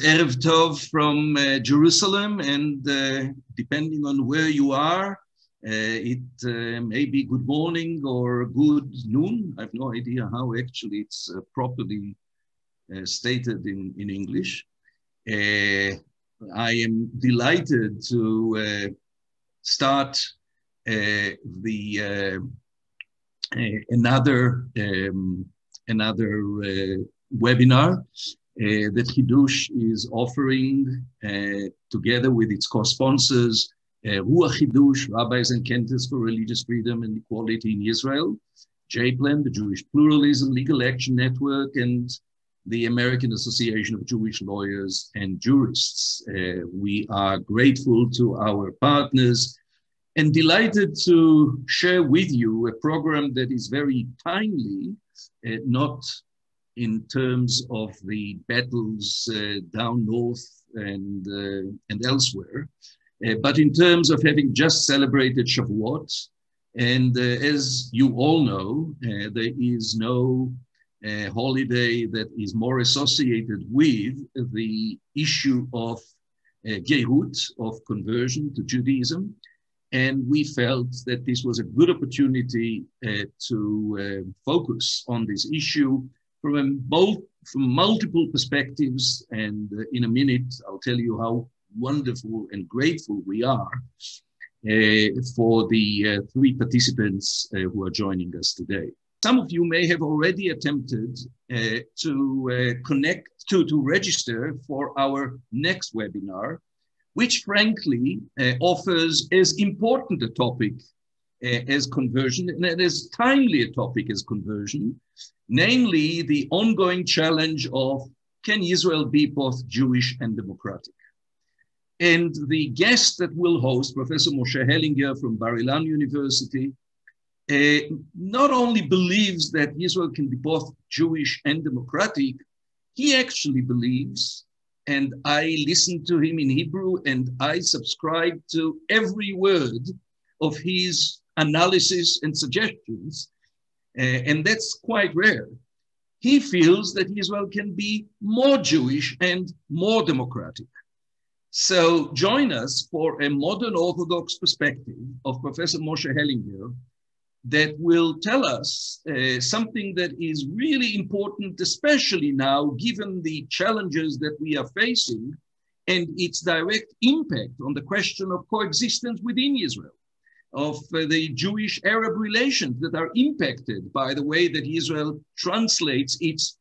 Erev Tov from Jerusalem, and depending on where you are, it may be good morning or good noon. I have no idea how actually it's properly stated in English. I am delighted to start another webinar that Chidush is offering together with its co-sponsors, Ruach Chidush, Rabbis and Cantors for Religious Freedom and Equality in Israel, JPLAN, the Jewish Pluralism Legal Action Network, and the American Association of Jewish Lawyers and Jurists. We are grateful to our partners and delighted to share with you a program that is very timely, not in terms of the battles down north and elsewhere, but in terms of having just celebrated Shavuot. And as you all know, there is no holiday that is more associated with the issue of Gerut, of conversion to Judaism. And we felt that this was a good opportunity to focus on this issue from multiple perspectives. And in a minute, I'll tell you how wonderful and grateful we are for the three participants who are joining us today. Some of you may have already attempted to connect, to register for our next webinar, which frankly offers as important a topic as conversion and as timely a topic as conversion, namely the ongoing challenge of, can Israel be both Jewish and democratic? And the guest that will host, Professor Moshe Hellinger from Bar-Ilan University, not only believes that Israel can be both Jewish and democratic, he actually believes, and I listen to him in Hebrew and I subscribe to every word of his analysis and suggestions, and that's quite rare. He feels that Israel can be more Jewish and more democratic. So join us for a modern Orthodox perspective of Professor Moshe Hellinger that will tell us something that is really important, especially now, given the challenges that we are facing and its direct impact on the question of coexistence within Israel, of the Jewish-Arab relations that are impacted by the way that Israel translates its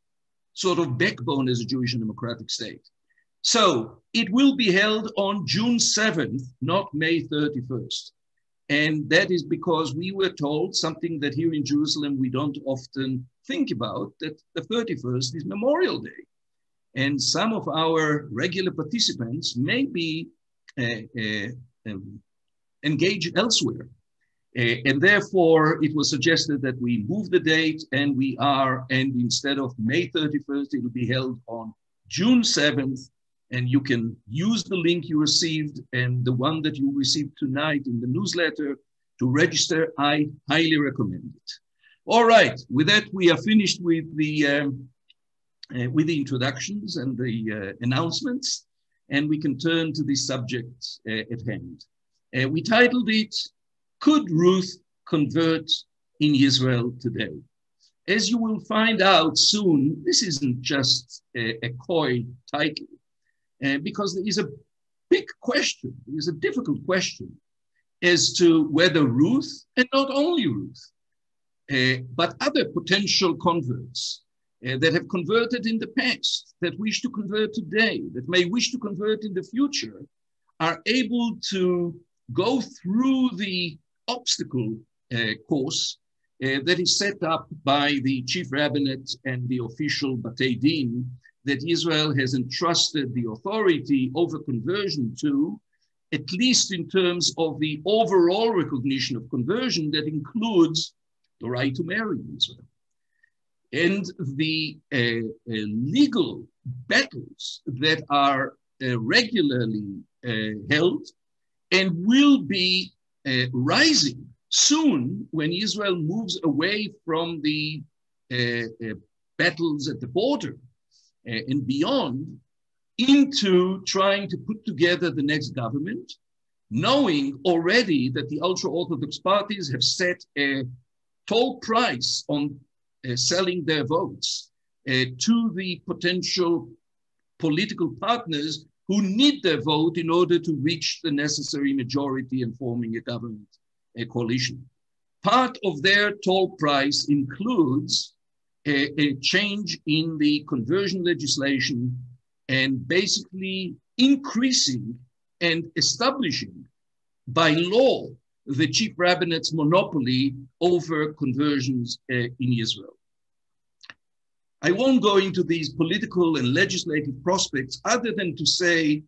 sort of backbone as a Jewish and democratic state. So it will be held on June 7th, not May 31st. And that is because we were told something that here in Jerusalem we don't often think about, that the 31st is Memorial Day. And some of our regular participants may be engaged elsewhere. And therefore, it was suggested that we move the date, and instead of May 31st, it will be held on June 7th. And you can use the link you received and the one that you received tonight in the newsletter to register. I highly recommend it. All right, with that, we are finished with the introductions and the announcements, and we can turn to the subject at hand. We titled it, Could Ruth Convert in Israel Today? As you will find out soon, this isn't just a coy title. Because there is a big question, there is a difficult question as to whether Ruth, and not only Ruth, but other potential converts that have converted in the past, that wish to convert today, that may wish to convert in the future, are able to go through the obstacle course that is set up by the Chief Rabbinate and the official Batei Din that Israel has entrusted the authority over conversion to, at least in terms of the overall recognition of conversion that includes the right to marry in Israel. And the legal battles that are regularly held and will be rising soon when Israel moves away from the battles at the border and beyond, into trying to put together the next government, knowing already that the ultra-Orthodox parties have set a toll price on selling their votes to the potential political partners who need their vote in order to reach the necessary majority and forming a government, a coalition. Part of their toll price includes a change in the conversion legislation and basically increasing and establishing by law the Chief Rabbinate's monopoly over conversions in Israel. I won't go into these political and legislative prospects other than to say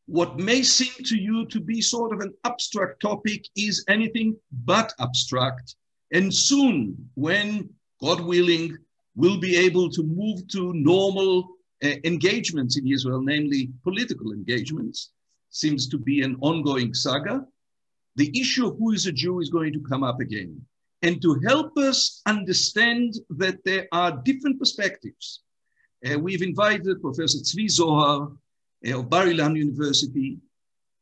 what may seem to you to be sort of an abstract topic is anything but abstract. And soon, when, God willing, we'll be able to move to normal engagements in Israel, namely political engagements, seems to be an ongoing saga, the issue of who is a Jew is going to come up again. And to help us understand that there are different perspectives, we've invited Professor Tzvi Zohar of Bar Ilan University,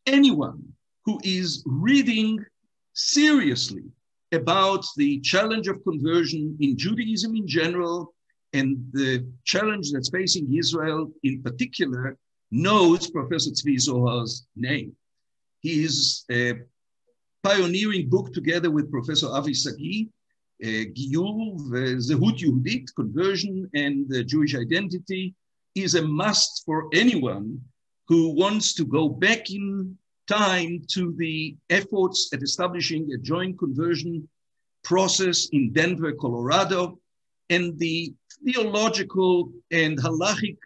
anyone who is reading seriously about the challenge of conversion in Judaism in general and the challenge that's facing Israel in particular knows Professor Tzvi Zohar's name. He is a pioneering book together with Professor Avi Sagi, Giyur v'Zehut Yehudit, Conversion and the Jewish Identity, is a must for anyone who wants to go back in time to the efforts at establishing a joint conversion process in Denver, Colorado, and the theological and halachic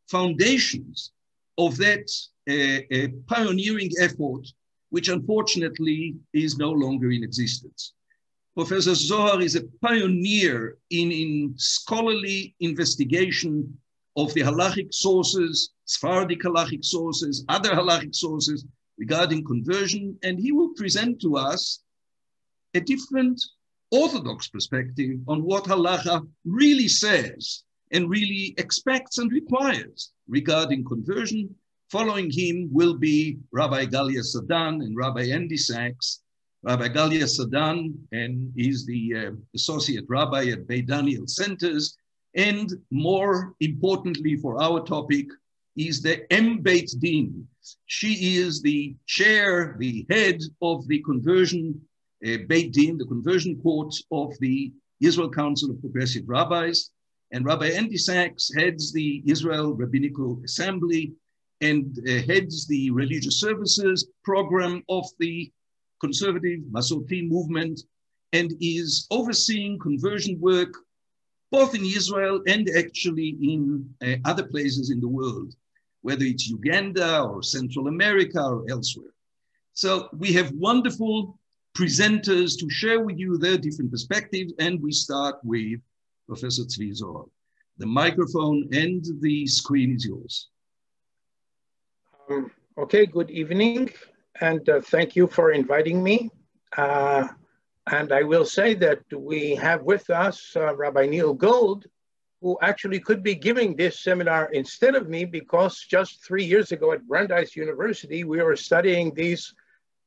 foundations of that pioneering effort, which unfortunately is no longer in existence. Professor Zohar is a pioneer in scholarly investigation of the halachic sources, Sephardic halachic sources, other halachic sources regarding conversion, and he will present to us a different Orthodox perspective on what halacha really says and really expects and requires regarding conversion. Following him will be Rabbi Galia Sadan and Rabbi Andy Sachs. Rabbi Galia Sadan and is the associate rabbi at Beit Daniel Centers, and more importantly for our topic is the Beit Din. She is the chair, the head of the conversion Beit Din, the conversion court of the Israel Council of Progressive Rabbis, and Rabbi Andy Sachs heads the Israel Rabbinical Assembly and heads the religious services program of the conservative Masorti movement and is overseeing conversion work both in Israel and actually in other places in the world, whether it's Uganda or Central America or elsewhere. So we have wonderful presenters to share with you their different perspectives, and we start with Professor Tzvi Zohar. The microphone and the screen is yours. Okay, good evening, and thank you for inviting me. And I will say that we have with us Rabbi Neil Gold, who actually could be giving this seminar instead of me, because just 3 years ago at Brandeis University, we were studying these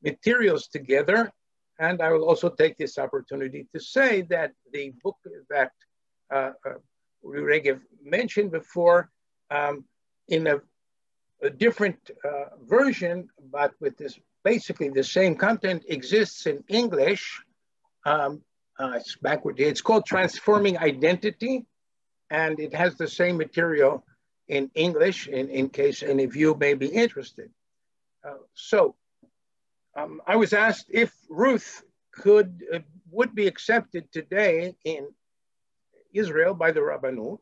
materials together. And I will also take this opportunity to say that the book that Regev mentioned before, in a different version, but with this basically the same content, exists in English. It's backward. It's called Transforming Identity, and it has the same material in English in case any of you may be interested. I was asked if Ruth would be accepted today in Israel by the Rabbanut.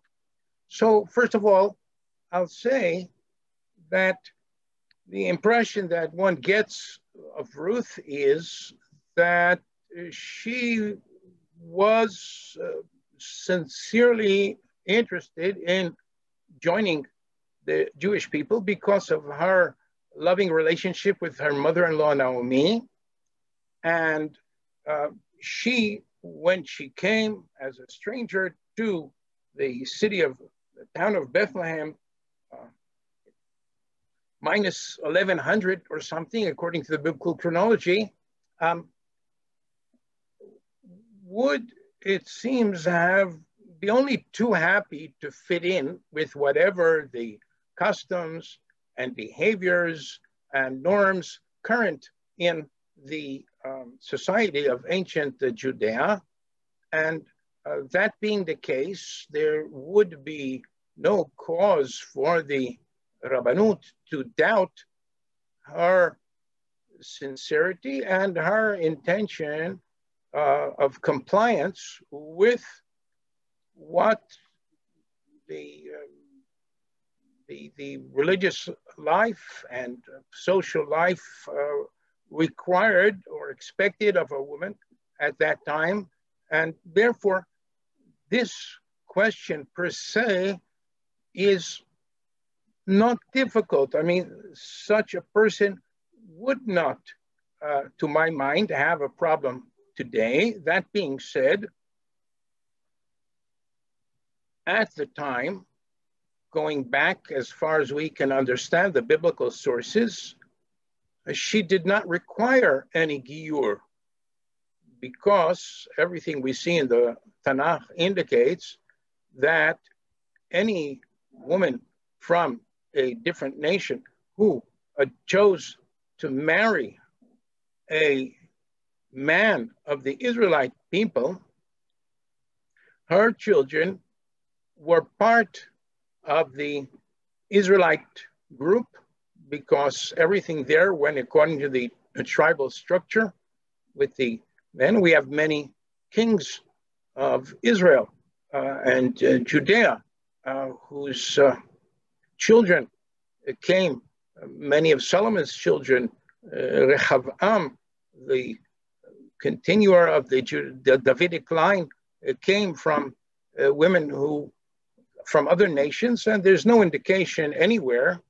So first of all, I'll say that the impression that one gets of Ruth is that she was sincerely interested in joining the Jewish people because of her loving relationship with her mother-in-law, Naomi. And she, when she came as a stranger to the town of Bethlehem, minus 1100 or something, according to the biblical chronology, would, it seems, be only too happy to fit in with whatever the customs and behaviors and norms current in the society of ancient Judea. And that being the case, there would be no cause for the Rabbanut to doubt her sincerity and her intention of compliance with what the religious life and social life required or expected of a woman at that time. And therefore, this question per se is not difficult. I mean, such a person would not, to my mind, have a problem today. That being said, at the time, going back as far as we can understand the biblical sources, she did not require any giyur, because everything we see in the Tanakh indicates that any woman from a different nation who chose to marry a man of the Israelite people, her children were part of the Israelite group, because everything there went according to the tribal structure. With the men, we have many kings of Israel and Judea whose children came, many of Solomon's children, Rehavam, the continuer of the Davidic line, came from women who from other nations, and there's no indication anywhere,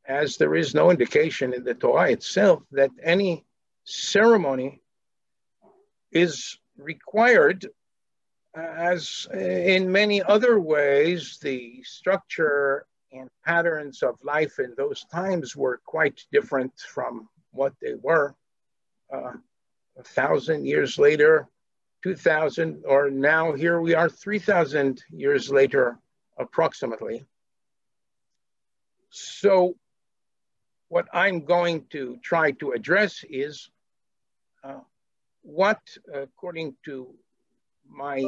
as there is no indication in the Torah itself, that any ceremony is required. As in many other ways, the structure and patterns of life in those times were quite different from what they were 1,000 years later, 2,000, or now here we are 3,000 years later, approximately. So what I'm going to try to address is what, according to my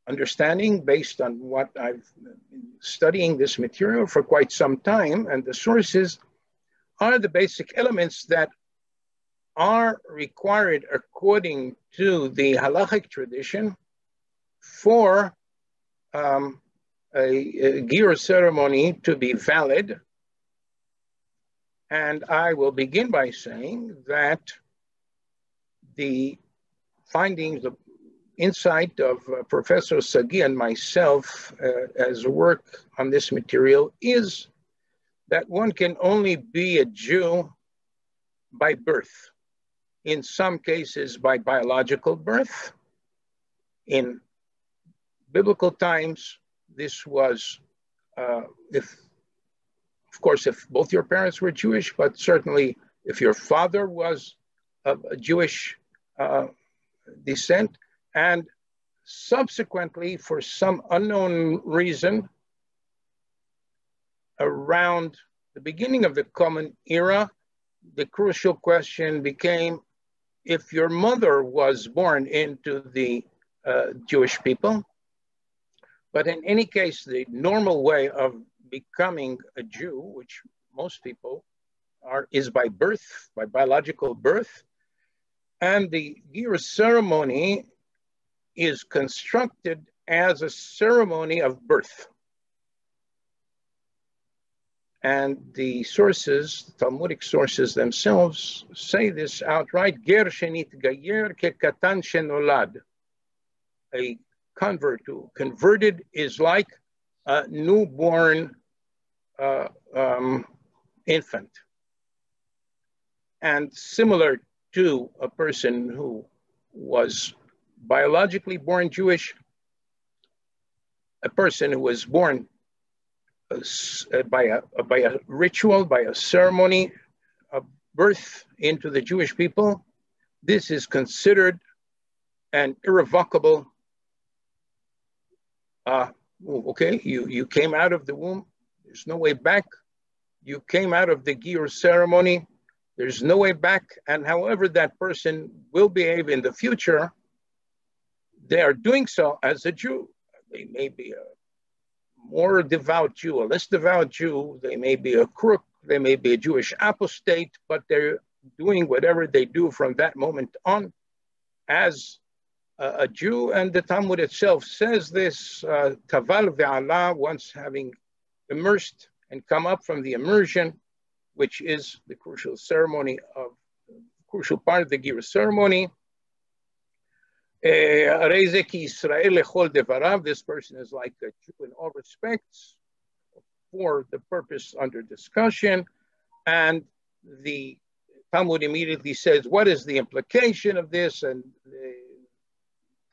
understanding, based on what I've been studying this material for quite some time, and the sources, are the basic elements that are required according to the halachic tradition for a giyur ceremony to be valid. And I will begin by saying that the findings, the insight of Professor Sagi and myself as work on this material is that one can only be a Jew by birth. In some cases by biological birth. In biblical times, this was, if both your parents were Jewish, but certainly if your father was of a Jewish descent, and subsequently, for some unknown reason, around the beginning of the Common Era, the crucial question became, if your mother was born into the Jewish people, but in any case, the normal way of becoming a Jew, which most people are, is by birth, by biological birth, and the giyur ceremony is constructed as a ceremony of birth. And the sources, Talmudic sources themselves, say this outright: Ger shenit gayer kekatan shenolad. A convert who converted is like a newborn infant. And similar to a person who was biologically born Jewish, a person who was born by a ritual, by a ceremony of birth into the Jewish people, this is considered an irrevocable, okay, you came out of the womb, there's no way back. You came out of the Giyur ceremony, there's no way back. And however that person will behave in the future, they are doing so as a Jew. They may be a more devout Jew, a less devout Jew. They may be a crook. They may be a Jewish apostate, but they're doing whatever they do from that moment on as a Jew. And the Talmud itself says this, Taval ve'ala, once having immersed and come up from the immersion, which is the crucial ceremony of, crucial part of the Giyur ceremony. This person is like a Jew in all respects for the purpose under discussion. And the Talmud immediately says, what is the implication of this? And the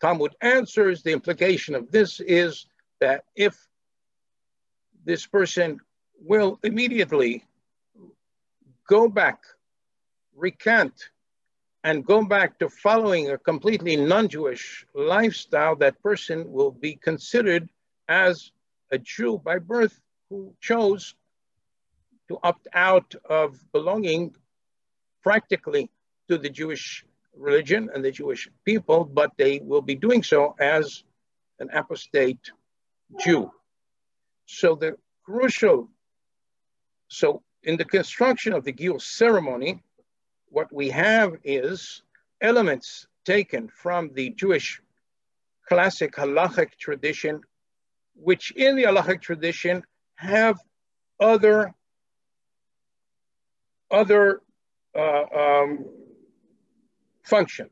Talmud answers, the implication of this is that if this person will immediately go back, recant, and go back to following a completely non-Jewish lifestyle, that person will be considered as a Jew by birth who chose to opt out of belonging practically to the Jewish religion and the Jewish people, but they will be doing so as an apostate Jew. So the crucial, so in the construction of the Giyur ceremony, what we have is elements taken from the Jewish classic halachic tradition, which in the halachic tradition have other function.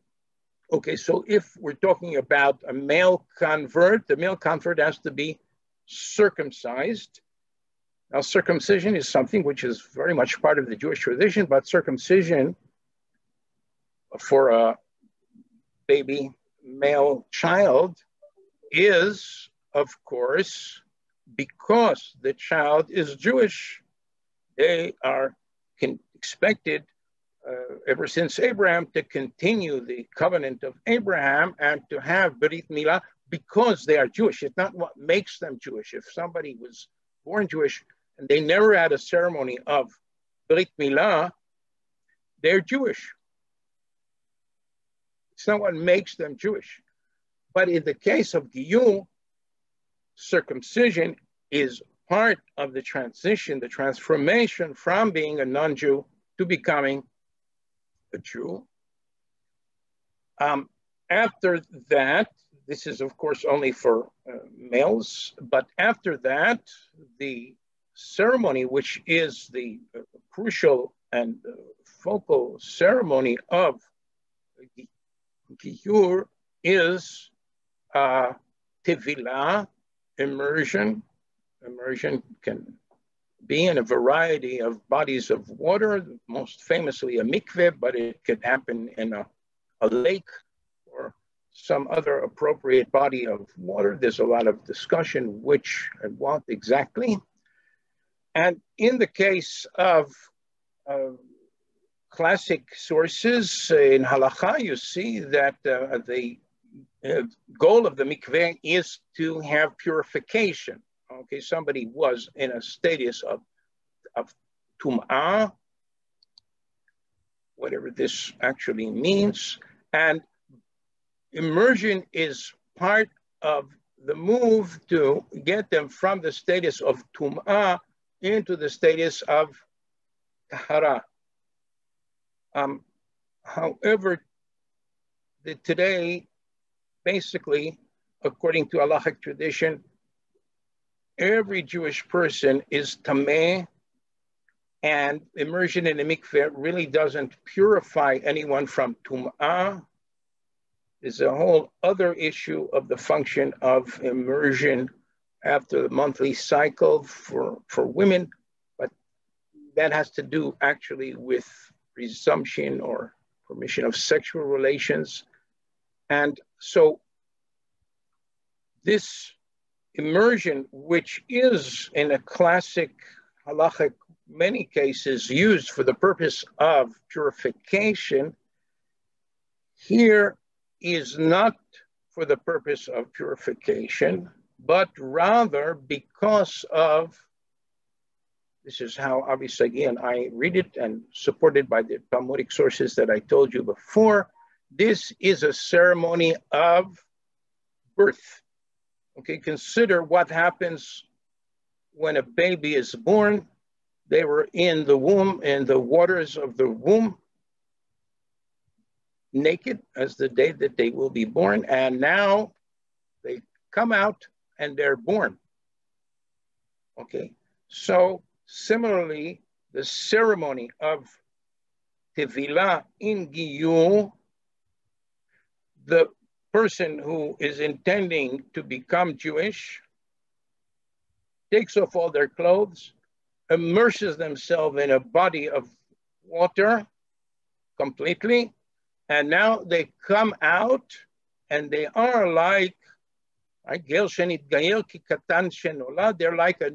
Okay, so if we're talking about a male convert, the male convert has to be circumcised. Now, circumcision is something which is very much part of the Jewish tradition, but circumcision for a baby male child is, of course, because the child is Jewish. They are expected, ever since Abraham, to continue the covenant of Abraham and to have Brit Milah because they are Jewish. It's not what makes them Jewish. If somebody was born Jewish and they never had a ceremony of Brit Milah, they're Jewish. It's not what makes them Jewish. But in the case of Giyur, circumcision is part of the transition, the transformation from being a non-Jew to becoming a Jew. After that, this is of course only for males, but after that, the ceremony, which is the crucial and focal ceremony of Giyur, is tevilah, immersion. Immersion can be in a variety of bodies of water, most famously a mikveh, but it could happen in a lake or some other appropriate body of water. There's a lot of discussion which and what exactly. And in the case of classic sources in halakha, you see that the goal of the mikveh is to have purification. Okay, somebody was in a status of tum'ah, whatever this actually means, and immersion is part of the move to get them from the status of tum'ah into the status of tahara. However, today, basically, according to halachic tradition, every Jewish person is tameh, and immersion in a mikveh really doesn't purify anyone from tum'ah. There's a whole other issue of the function of immersion after the monthly cycle for women, but that has to do actually with resumption or permission of sexual relations. And so this immersion, which is in a classic halachic, many cases used for the purpose of purification, here is not for the purpose of purification, but rather because of, this is how obviously, again, I read it and supported by the Talmudic sources that I told you before, this is a ceremony of birth. Okay, consider what happens when a baby is born. They were in the womb, in the waters of the womb, naked as the day that they will be born, and now they come out and they're born. Okay, so similarly, the ceremony of Tevilah in Giyur, the person who is intending to become Jewish takes off all their clothes, immerses themselves in a body of water completely, and now they come out and they are like, they're like a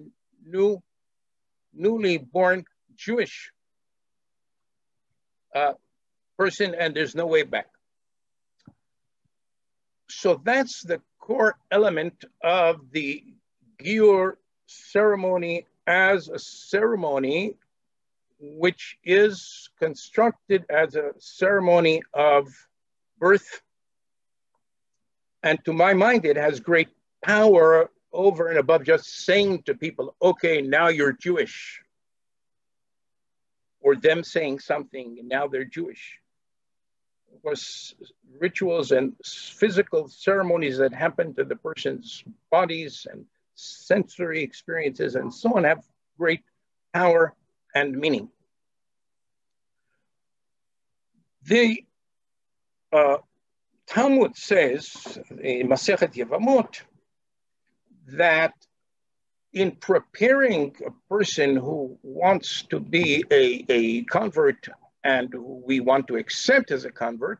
newly born Jewish person, and there's no way back. So that's the core element of the Giyur ceremony as a ceremony which is constructed as a ceremony of birth. And to my mind, it has great power over and above just saying to people, okay, now you're Jewish. Or them saying something, and now they're Jewish. Of course, rituals and physical ceremonies that happen to the person's bodies and sensory experiences and so on have great power and meaning. The Talmud says in Masechet Yevamot that in preparing a person who wants to be a convert and who we want to accept as a convert,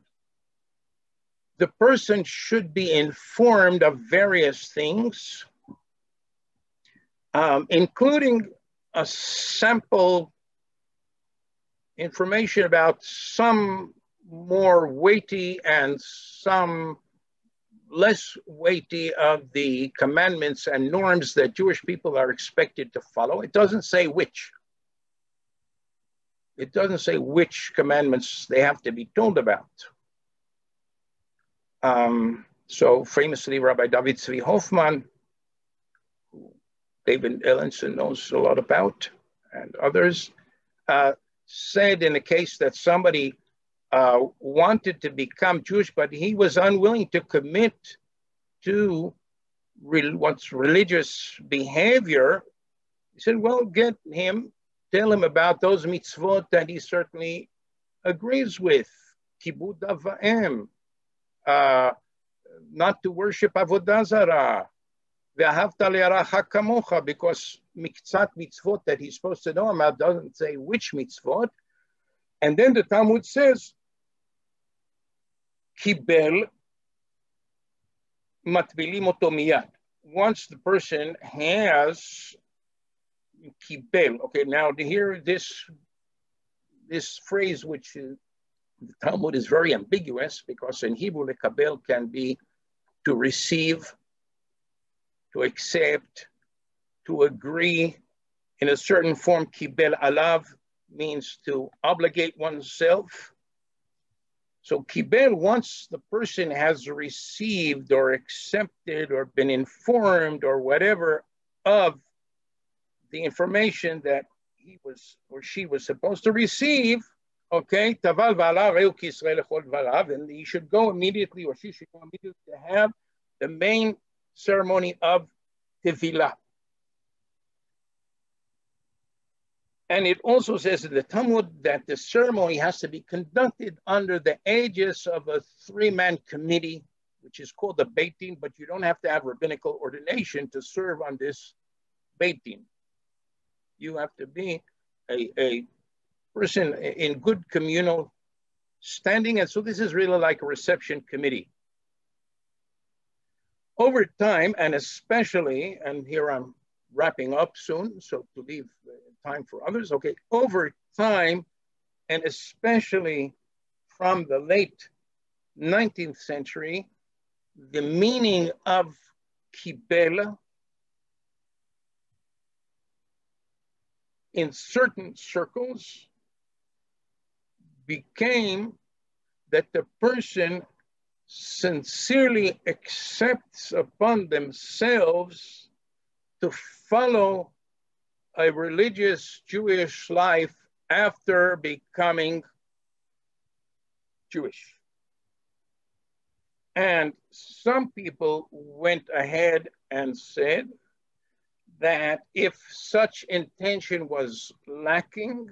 the person should be informed of various things, including a sample information about some more weighty and some less weighty of the commandments and norms that Jewish people are expected to follow. It doesn't say which. It doesn't say which commandments they have to be told about. So famously, Rabbi David Zvi Hoffman, who David Ellenson knows a lot about, and others, said in a case that somebody wanted to become Jewish, but he was unwilling to commit to what's religious behavior. He said, well, get him, tell him about those mitzvot that he certainly agrees with. Kibud av va'em, not to worship avodah zarah, ve'ahavta le'aracha kamocha, because miktzat mitzvot that he's supposed to know about doesn't say which mitzvot. And then the Talmud says, Kibel matbilim oto miyad. Once the person has Kibel, okay, now to hear this phrase, which the Talmud is very ambiguous, because in Hebrew, lekabel can be to receive, to accept, to agree in a certain form. Kibel alav means to obligate oneself. So kibel, once the person has received or accepted or been informed or whatever of the information that he was or she was supposed to receive, okay, taval v'alav reu ki Yisrael lechol dvarav, and he should go immediately, or she should go immediately to have the main ceremony of Tevilah. And it also says in the Talmud that the ceremony has to be conducted under the aegis of a three-man committee, which is called the Beit Din, but you don't have to have rabbinical ordination to serve on this Beit Din. You have to be a person in good communal standing. And so this is really like a reception committee. Over time, and especially, and here I'm wrapping up soon, so to leave time for others, okay, over time, and especially from the late 19th century, the meaning of kibel in certain circles became that the person sincerely accepts upon themselves to follow a religious Jewish life after becoming Jewish. And some people went ahead and said that if such intention was lacking,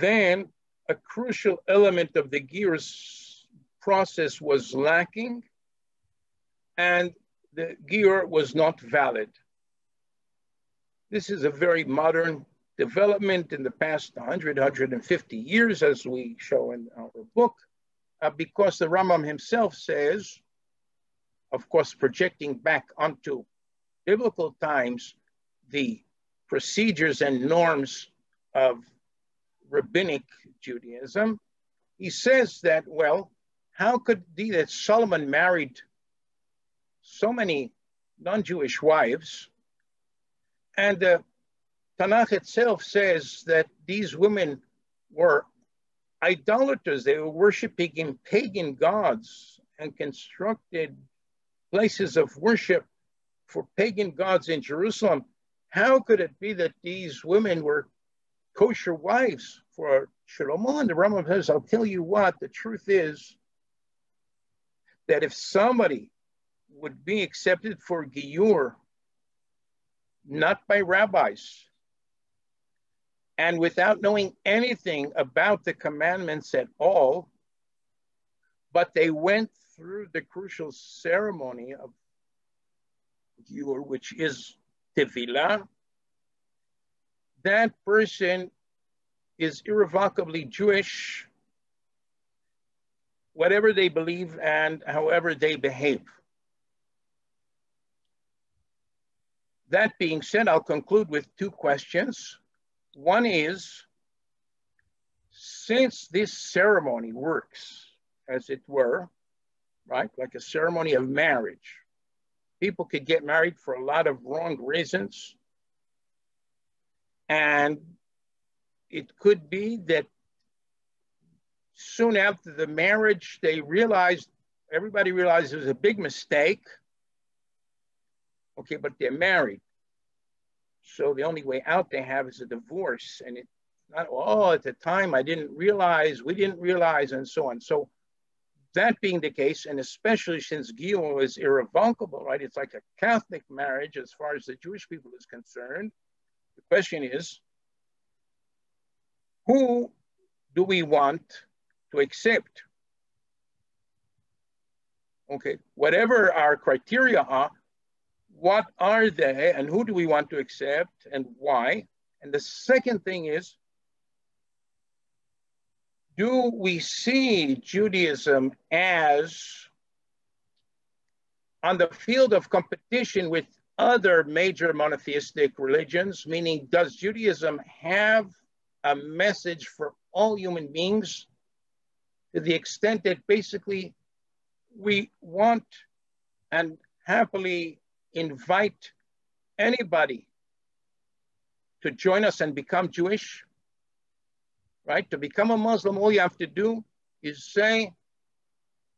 then a crucial element of the Giyur process was lacking, and the Giyur was not valid. This is a very modern development in the past 100, 150 years, as we show in our book, because the Rambam himself says, of course, projecting back onto biblical times, the procedures and norms of rabbinic Judaism, he says that, well, how could it be that Solomon married so many non-Jewish wives, and the Tanakh itself says that these women were idolaters, they were worshiping in pagan gods and constructed places of worship for pagan gods in Jerusalem. How could it be that these women were kosher wives for Shlomo? And the Rambam says, I'll tell you what, the truth is that if somebody would be accepted for Giyur, not by rabbis, and without knowing anything about the commandments at all, but they went through the crucial ceremony of Giyur, which is Tevilah, that person is irrevocably Jewish, whatever they believe and however they behave. That being said, I'll conclude with two questions. One is, since this ceremony works, as it were, right, like a ceremony of marriage, people could get married for a lot of wrong reasons. And it could be that soon after the marriage, everybody realized it was a big mistake. Okay, but they're married. So the only way out they have is a divorce. And it's not, oh, at the time I didn't realize, we didn't realize, and so on. So that being the case, and especially since Giyur is irrevocable, right? It's like a Catholic marriage as far as the Jewish people is concerned. The question is, who do we want to accept? Okay, whatever our criteria are, what are they and who do we want to accept and why? And the second thing is, do we see Judaism as on the field of competition with other major monotheistic religions? Meaning, does Judaism have a message for all human beings to the extent that basically we want and happily invite anybody to join us and become Jewish, right? To become a Muslim, all you have to do is say,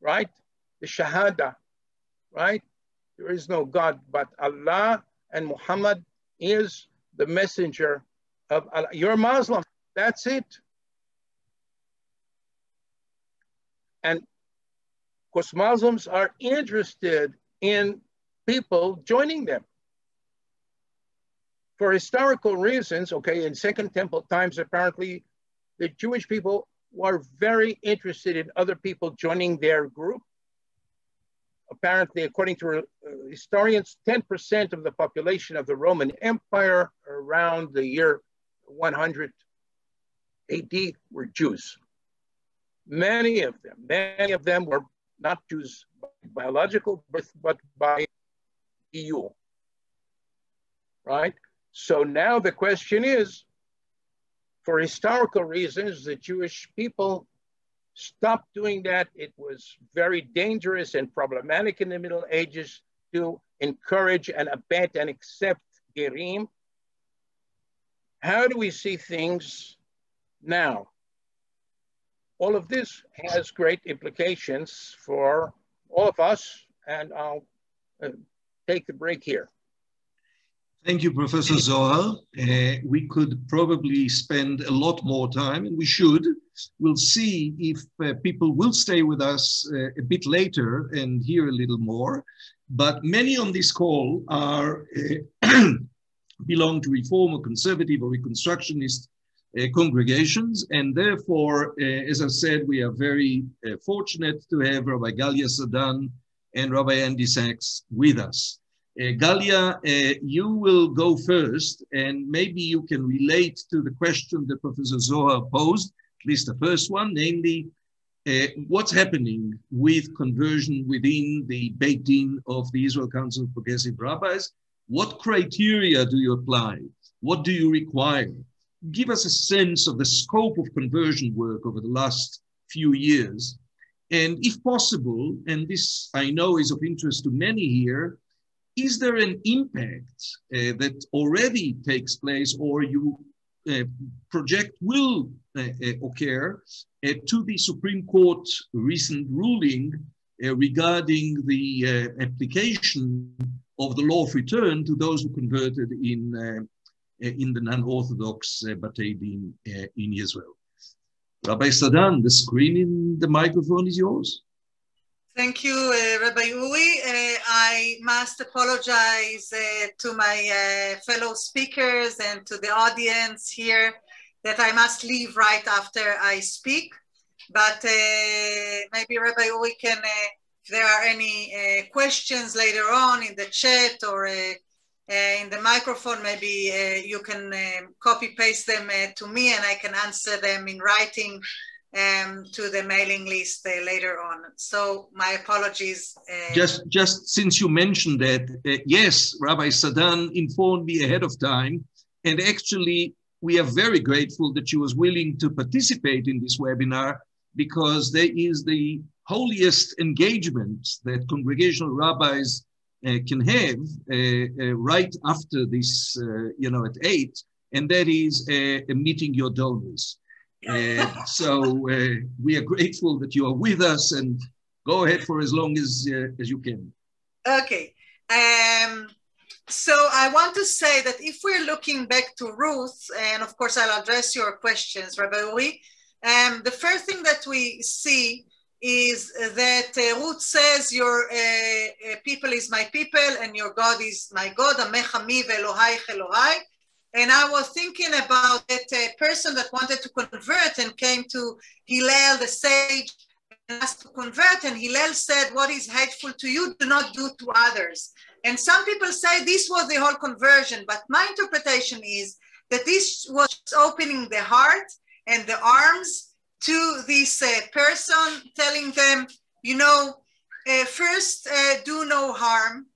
right, the Shahada, right? There is no God but Allah, and Muhammad is the messenger of Allah. You're Muslim, that's it. And of course, Muslims are interested in people joining them. For historical reasons, okay, in Second Temple times, apparently, the Jewish people were very interested in other people joining their group. Apparently, according to historians, 10% of the population of the Roman Empire around the year 100 AD were Jews. Many of them were not Jews by biological birth, but by EU, right? So now the question is, for historical reasons, the Jewish people stopped doing that. It was very dangerous and problematic in the Middle Ages to encourage and abet and accept gerim. How do we see things now? All of this has great implications for all of us, and I'll take the break here. Thank you, Professor Zohar. We could probably spend a lot more time, and we should. We'll see if people will stay with us a bit later and hear a little more. But many on this call are belong to Reform or Conservative or Reconstructionist congregations, and therefore, as I said, we are very fortunate to have Rabbi Galia Sadan and Rabbi Andy Sachs with us. Galia, you will go first, and maybe you can relate to the question that Professor Zohar posed, at least the first one, namely, what's happening with conversion within the Beit Din of the Israel Council of Progressive Rabbis? What criteria do you apply? What do you require? Give us a sense of the scope of conversion work over the last few years. And if possible, and this I know is of interest to many here, is there an impact that already takes place or you project will occur to the Supreme Court recent ruling regarding the application of the law of return to those who converted in the non-Orthodox Batei Din in Israel? Rabbi Sadan, the screen in the microphone is yours. Thank you, Rabbi Uri. I must apologize to my fellow speakers and to the audience here that I must leave right after I speak. But maybe Rabbi Uri can, if there are any questions later on in the chat or in the microphone, maybe you can copy paste them to me and I can answer them in writing to the mailing list later on. So my apologies. Just since you mentioned that, yes, Rabbi Sadan informed me ahead of time, and actually we are very grateful that she was willing to participate in this webinar, because there is the holiest engagement that congregational rabbis can have right after this, at 8, and that is meeting your donors. So we are grateful that you are with us, and go ahead for as long as you can. Okay. So I want to say that if we're looking back to Ruth, and of course I'll address your questions, Rabbi Uri, the first thing that we see is that Ruth says, your people is my people and your God is my God, Amecha mi ve'Elohai Elohai. And I was thinking about that person that wanted to convert and came to Hillel, the sage, and asked to convert. And Hillel said, what is hateful to you, do not do to others. And some people say this was the whole conversion. But my interpretation is that this was opening the heart and the arms to this person, telling them, first do no harm.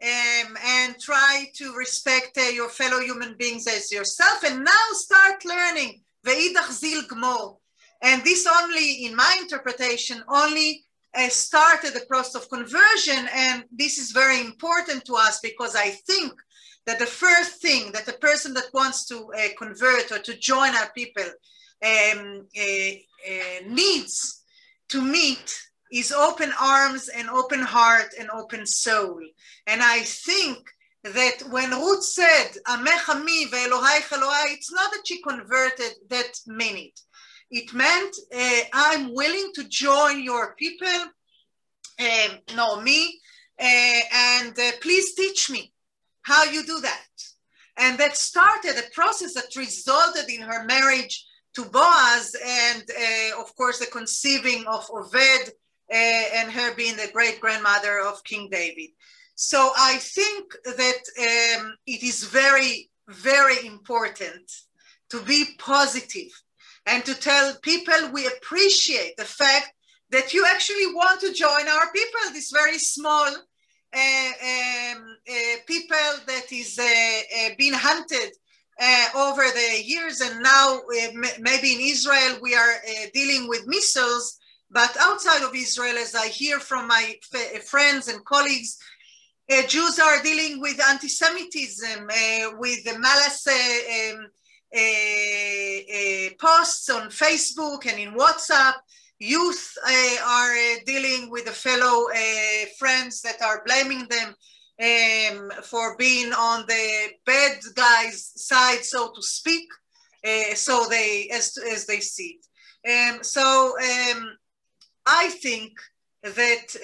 And try to respect your fellow human beings as yourself, and now start learning. Ve'idach zil gmor. And this only, in my interpretation, only started the process of conversion, and this is very important to us because I think that the first thing that a person that wants to convert or to join our people needs to meet is open arms and open heart and open soul. And I think that when Ruth said, Amecha mi ve'Elohai Elohai, it's not that she converted that minute. It meant, I'm willing to join your people, know me, and please teach me how you do that. And that started a process that resulted in her marriage to Boaz, and of course the conceiving of Oved, and her being the great-grandmother of King David. So I think that it is very, very important to be positive and to tell people we appreciate the fact that you actually want to join our people, this very small people that is being hunted over the years. And now maybe in Israel, we are dealing with missiles, but outside of Israel, as I hear from my friends and colleagues, Jews are dealing with anti-Semitism, with the malice posts on Facebook and in WhatsApp. Youth are dealing with the fellow friends that are blaming them for being on the bad guys' side, so to speak, so they, as they see it. I think that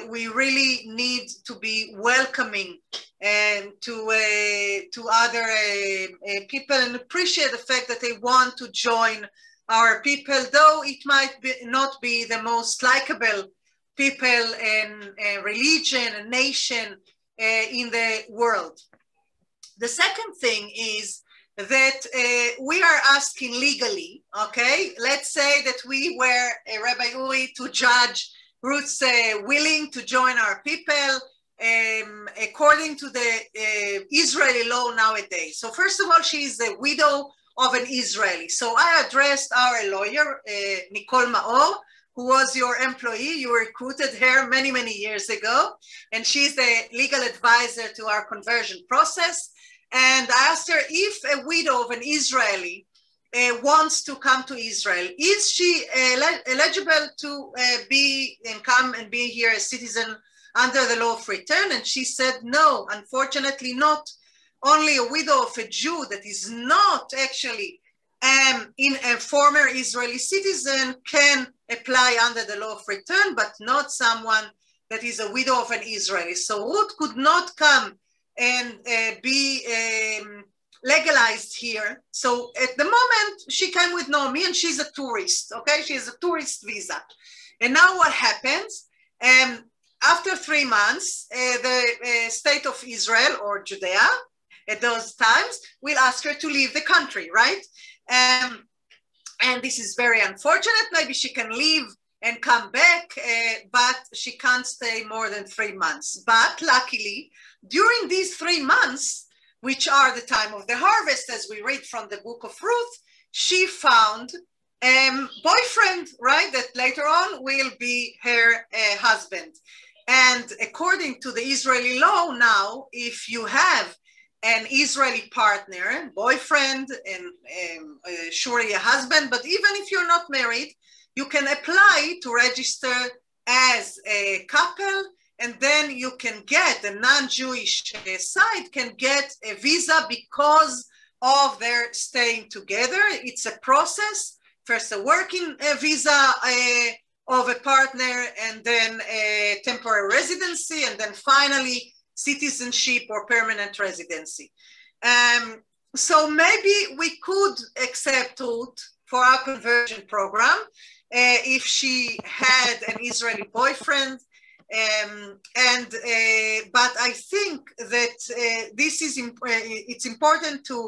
we really need to be welcoming to other people and appreciate the fact that they want to join our people, though it might not be the most likable people and religion and nation in the world. The second thing is that we are asking legally, okay? Let's say that we were, Rabbi Uri, to judge Ruth's willing to join our people according to the Israeli law nowadays. So first of all, she is the widow of an Israeli. So I addressed our lawyer, Nicole Maor, who was your employee. You recruited her many, many years ago, and she's the legal advisor to our conversion process. And I asked her if a widow of an Israeli wants to come to Israel, is she eligible to come and be here a citizen under the law of return? And she said, no, unfortunately not. Only a widow of a Jew that is not actually in a former Israeli citizen can apply under the law of return, but not someone that is a widow of an Israeli. So Ruth could not come and be legalized here. So at the moment, she came with Naomi and she's a tourist, okay? She has a tourist visa. And now what happens? After 3 months, the state of Israel or Judea at those times will ask her to leave the country, right? And this is very unfortunate. Maybe she can leave and come back, but she can't stay more than 3 months. But luckily, during these 3 months, which are the time of the harvest, as we read from the book of Ruth, she found a boyfriend, right? That later on will be her husband. And according to the Israeli law now, if you have an Israeli partner, boyfriend, and surely a husband, but even if you're not married, you can apply to register as a couple, and then you can get, the non-Jewish side can get a visa because of their staying together. It's a process, first a working visa of a partner, and then a temporary residency, and then finally citizenship or permanent residency. So maybe we could accept Ruth for our conversion program if she had an Israeli boyfriend. But I think that it's important to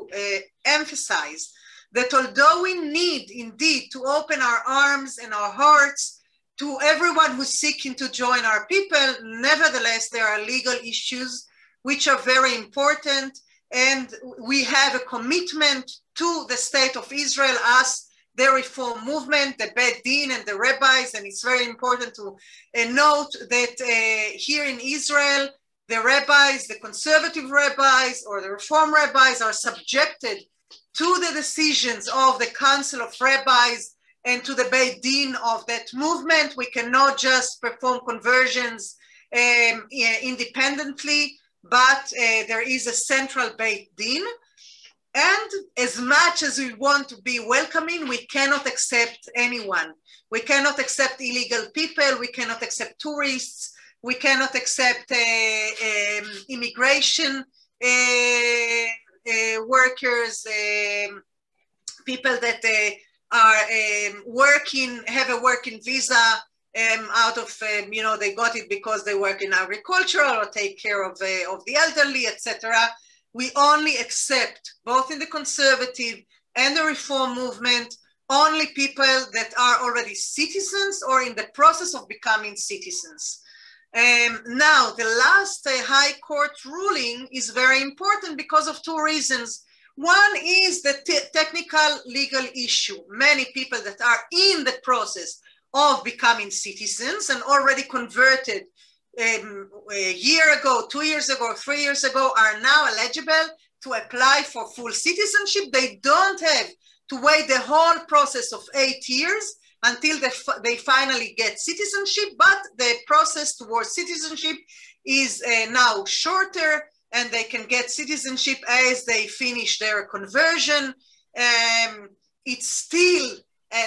emphasize that although we need indeed to open our arms and our hearts to everyone who's seeking to join our people, nevertheless, there are legal issues which are very important. And we have a commitment to the state of Israel, us, the reform movement, the Beit Din and the rabbis. And it's very important to note that here in Israel, the rabbis, the conservative rabbis or the reform rabbis are subjected to the decisions of the Council of Rabbis and to the Beit Din of that movement. We cannot just perform conversions independently, but there is a central Beit Din. And as much as we want to be welcoming, we cannot accept anyone. We cannot accept illegal people. We cannot accept tourists. We cannot accept immigration workers, people that are working, have a working visa out of, they got it because they work in agriculture or take care of the elderly, etc. We only accept, both in the conservative and the reform movement, only people that are already citizens or in the process of becoming citizens. Now, the last High Court ruling is very important because of two reasons. One is the technical legal issue. Many people that are in the process of becoming citizens and already converted a year ago, 2 years ago, 3 years ago are now eligible to apply for full citizenship. They don't have to wait the whole process of 8 years until they finally get citizenship, but the process towards citizenship is now shorter, and they can get citizenship as they finish their conversion. It's still,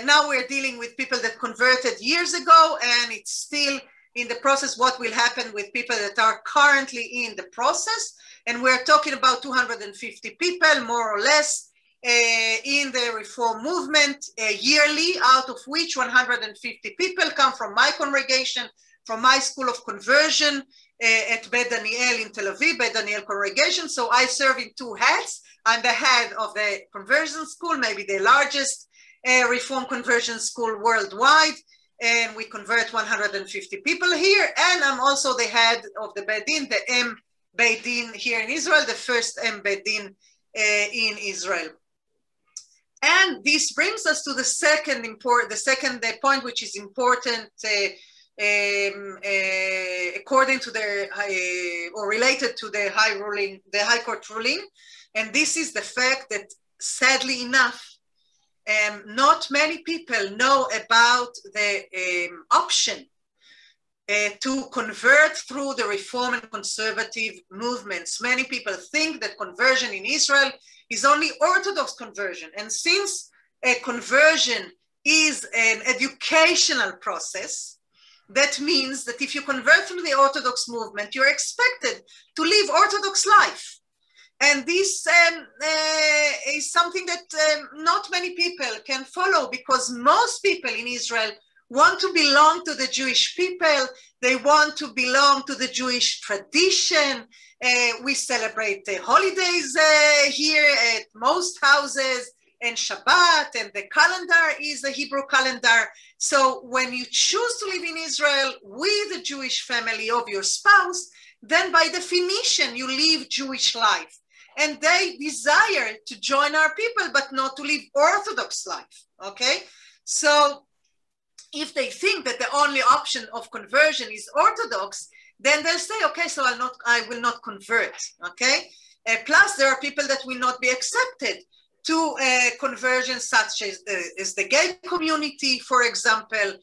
now we're dealing with people that converted years ago, and it's still in the process what will happen with people that are currently in the process. And we're talking about 250 people, more or less, in the reform movement yearly, out of which 150 people come from my congregation, from my school of conversion at Bet Daniel in Tel Aviv, Bet Daniel congregation. So I serve in two hats. I'm the head of the conversion school, maybe the largest reform conversion school worldwide. And we convert 150 people here. And I'm also the head of the Beit Din, the M Beit Din here in Israel, the first M Beit Din in Israel. And this brings us to the second point, which is important according to the or related to the High Court ruling, and this is the fact that, sadly enough, not many people know about the option to convert through the reform and conservative movements. Many people think that conversion in Israel is only Orthodox conversion. And since a conversion is an educational process, that means that if you convert from the Orthodox movement, you're expected to live Orthodox life. And this is something that not many people can follow, because most people in Israel want to belong to the Jewish people. They want to belong to the Jewish tradition. We celebrate the holidays here at most houses, and Shabbat, and the calendar is the Hebrew calendar. So when you choose to live in Israel with the Jewish family of your spouse, then by definition, you live Jewish life. And they desire to join our people, but not to live Orthodox life, okay? So if they think that the only option of conversion is Orthodox, then they'll say, okay, so I will not convert, okay? Plus, there are people that will not be accepted to conversions such as the gay community, for example,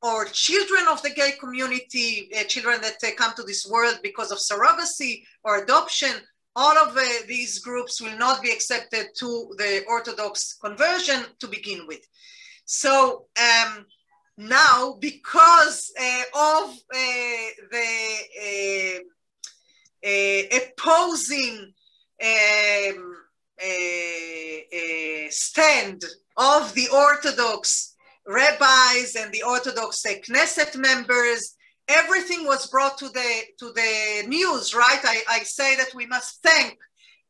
or children of the gay community, children that come to this world because of surrogacy or adoption. All of these groups will not be accepted to the Orthodox conversion to begin with. So now, because of the opposing stand of the Orthodox rabbis and the Orthodox Knesset members, everything was brought to the news, right? I say that we must thank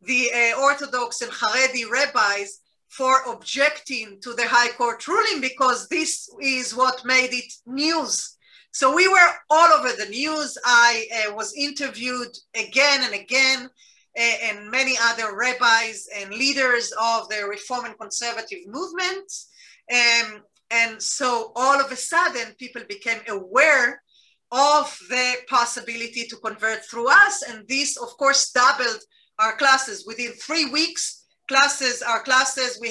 the Orthodox and Haredi rabbis for objecting to the High Court ruling, because this is what made it news. So we were all over the news. I was interviewed again and again, and many other rabbis and leaders of the reform and conservative movements. And so all of a sudden, people became aware of the possibility to convert through us. And this, of course, doubled our classes within 3 weeks. We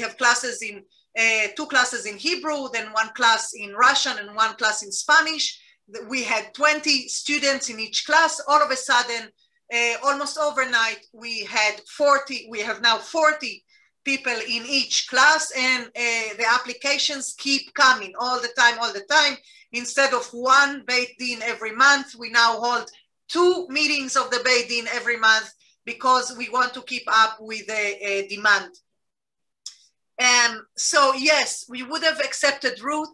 have classes in 2 classes in Hebrew, then 1 class in Russian and 1 class in Spanish. We had 20 students in each class. All of a sudden, almost overnight, we have now 40 people in each class, and the applications keep coming all the time. Instead of 1 Beit Din every month, we now hold 2 meetings of the Beit Din every month, because we want to keep up with the demand. So yes, we would have accepted Ruth.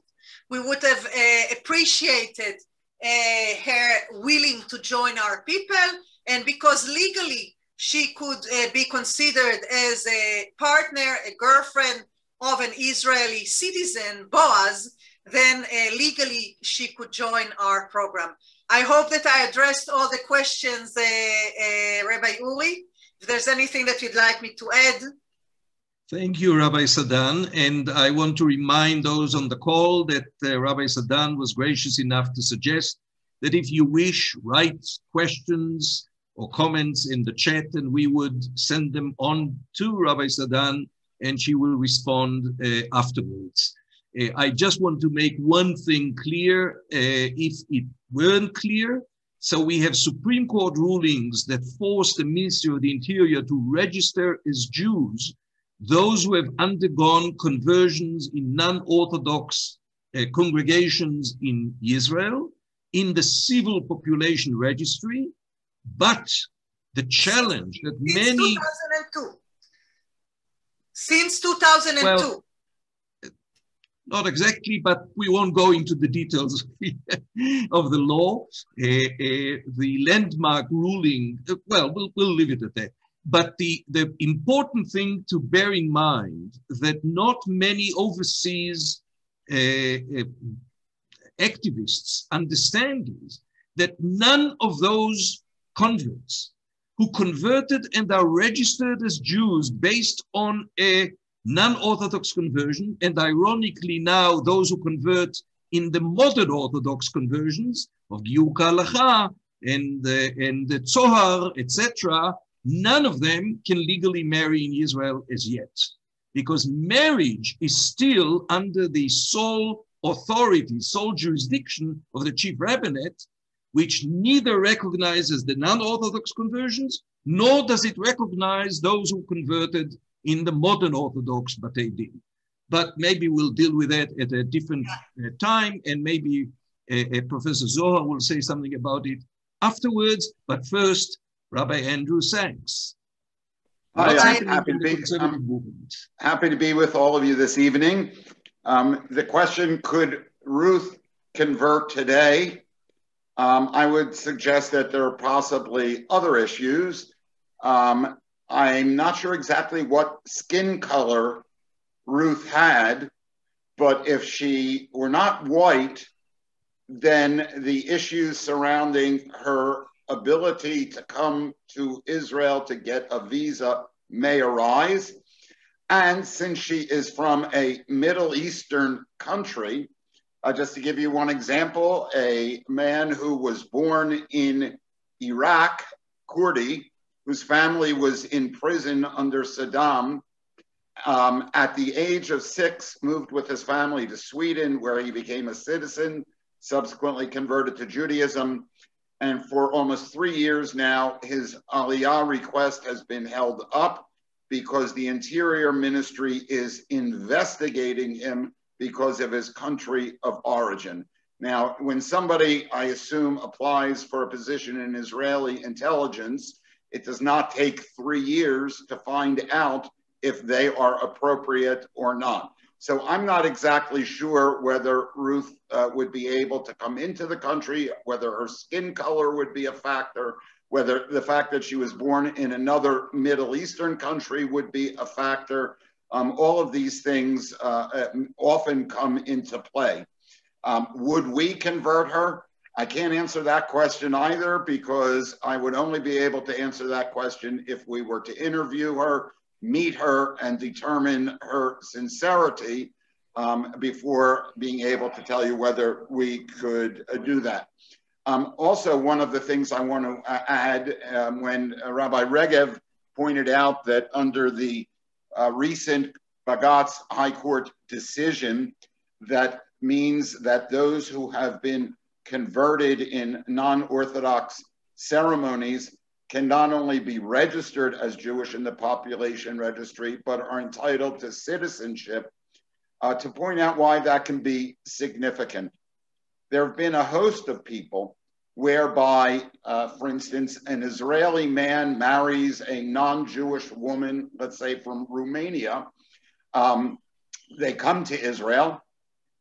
We would have appreciated her willing to join our people. And because legally she could be considered as a partner, a girlfriend of an Israeli citizen, Boaz, then legally she could join our program. I hope that I addressed all the questions, Rabbi Uri. If there's anything that you'd like me to add. Thank you, Rabbi Sadan. And I want to remind those on the call that Rabbi Sadan was gracious enough to suggest that if you wish, write questions or comments in the chat, and we would send them on to Rabbi Sadan, and she will respond afterwards. I just want to make one thing clear, if it weren't clear. So we have Supreme Court rulings that force the Ministry of the Interior to register as Jews those who have undergone conversions in non-Orthodox congregations in Israel in the civil population registry. But the challenge that many... 2002. Since 2002. Well, not exactly, but we won't go into the details of the law. The landmark ruling, well, we'll leave it at that. But the important thing to bear in mind that not many overseas activists understand is that none of those converts who converted and are registered as Jews based on a non-Orthodox conversion, and ironically now those who convert in the modern Orthodox conversions of Giur K'Halacha and the Tzohar, etc., none of them can legally marry in Israel as yet, because marriage is still under the sole authority, sole jurisdiction of the Chief Rabbinate, which neither recognizes the non-Orthodox conversions, nor does it recognize those who converted in the modern Orthodox Batei Din. But maybe we'll deal with that at a different time, and maybe Professor Zohar will say something about it afterwards. But first, Rabbi Andrew Sanks. Happy to be with all of you this evening. The question, could Ruth convert today? I would suggest that there are possibly other issues. I'm not sure exactly what skin color Ruth had, but if she were not white, then the issues surrounding her ability to come to Israel to get a visa may arise. And since she is from a Middle Eastern country, just to give you one example, a man who was born in Iraq, Kurdi, whose family was in prison under Saddam, at the age of 6, moved with his family to Sweden, where he became a citizen, subsequently converted to Judaism. And for almost 3 years now, his Aliyah request has been held up because the Interior Ministry is investigating him because of his country of origin. Now, when somebody, I assume, applies for a position in Israeli intelligence, it does not take 3 years to find out if they are appropriate or not. So I'm not exactly sure whether Ruth would be able to come into the country, whether her skin color would be a factor, whether the fact that she was born in another Middle Eastern country would be a factor. All of these things often come into play. Would we convert her? I can't answer that question either, because I would only be able to answer that question if we were to interview her, meet her, and determine her sincerity before being able to tell you whether we could do that. Also, one of the things I want to add, when Rabbi Regev pointed out that under the recent Bagatz High Court decision, that means that those who have been converted in non-Orthodox ceremonies can not only be registered as Jewish in the population registry, but are entitled to citizenship, to point out why that can be significant. There have been a host of people whereby, for instance, an Israeli man marries a non-Jewish woman, let's say from Romania. They come to Israel.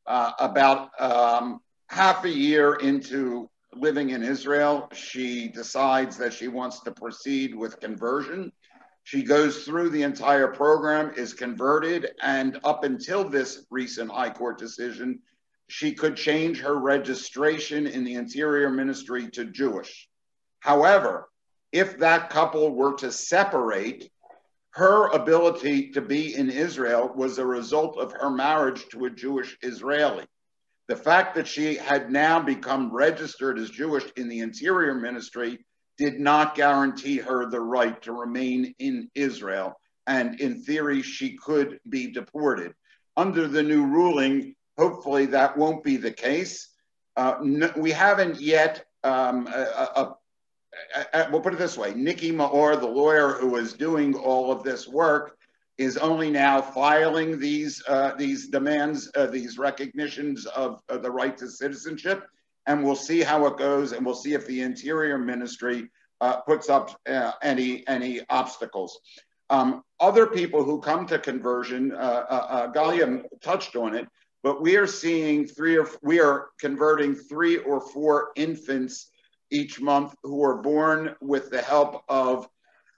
About half a year into living in Israel, she decides that she wants to proceed with conversion. She goes through the entire program, is converted, and up until this recent High Court decision, she could change her registration in the Interior Ministry to Jewish. However, if that couple were to separate, her ability to be in Israel was a result of her marriage to a Jewish Israeli. The fact that she had now become registered as Jewish in the Interior Ministry did not guarantee her the right to remain in Israel. And in theory, she could be deported. Under the new ruling, hopefully that won't be the case. We haven't yet, we'll put it this way, Nikki Maor, the lawyer who was doing all of this work, is only now filing these demands, these recognitions of the right to citizenship, and we'll see how it goes, and we'll see if the Interior Ministry puts up any obstacles. Other people who come to conversion, Galia touched on it, but we are seeing we are converting 3 or 4 infants each month who are born with the help of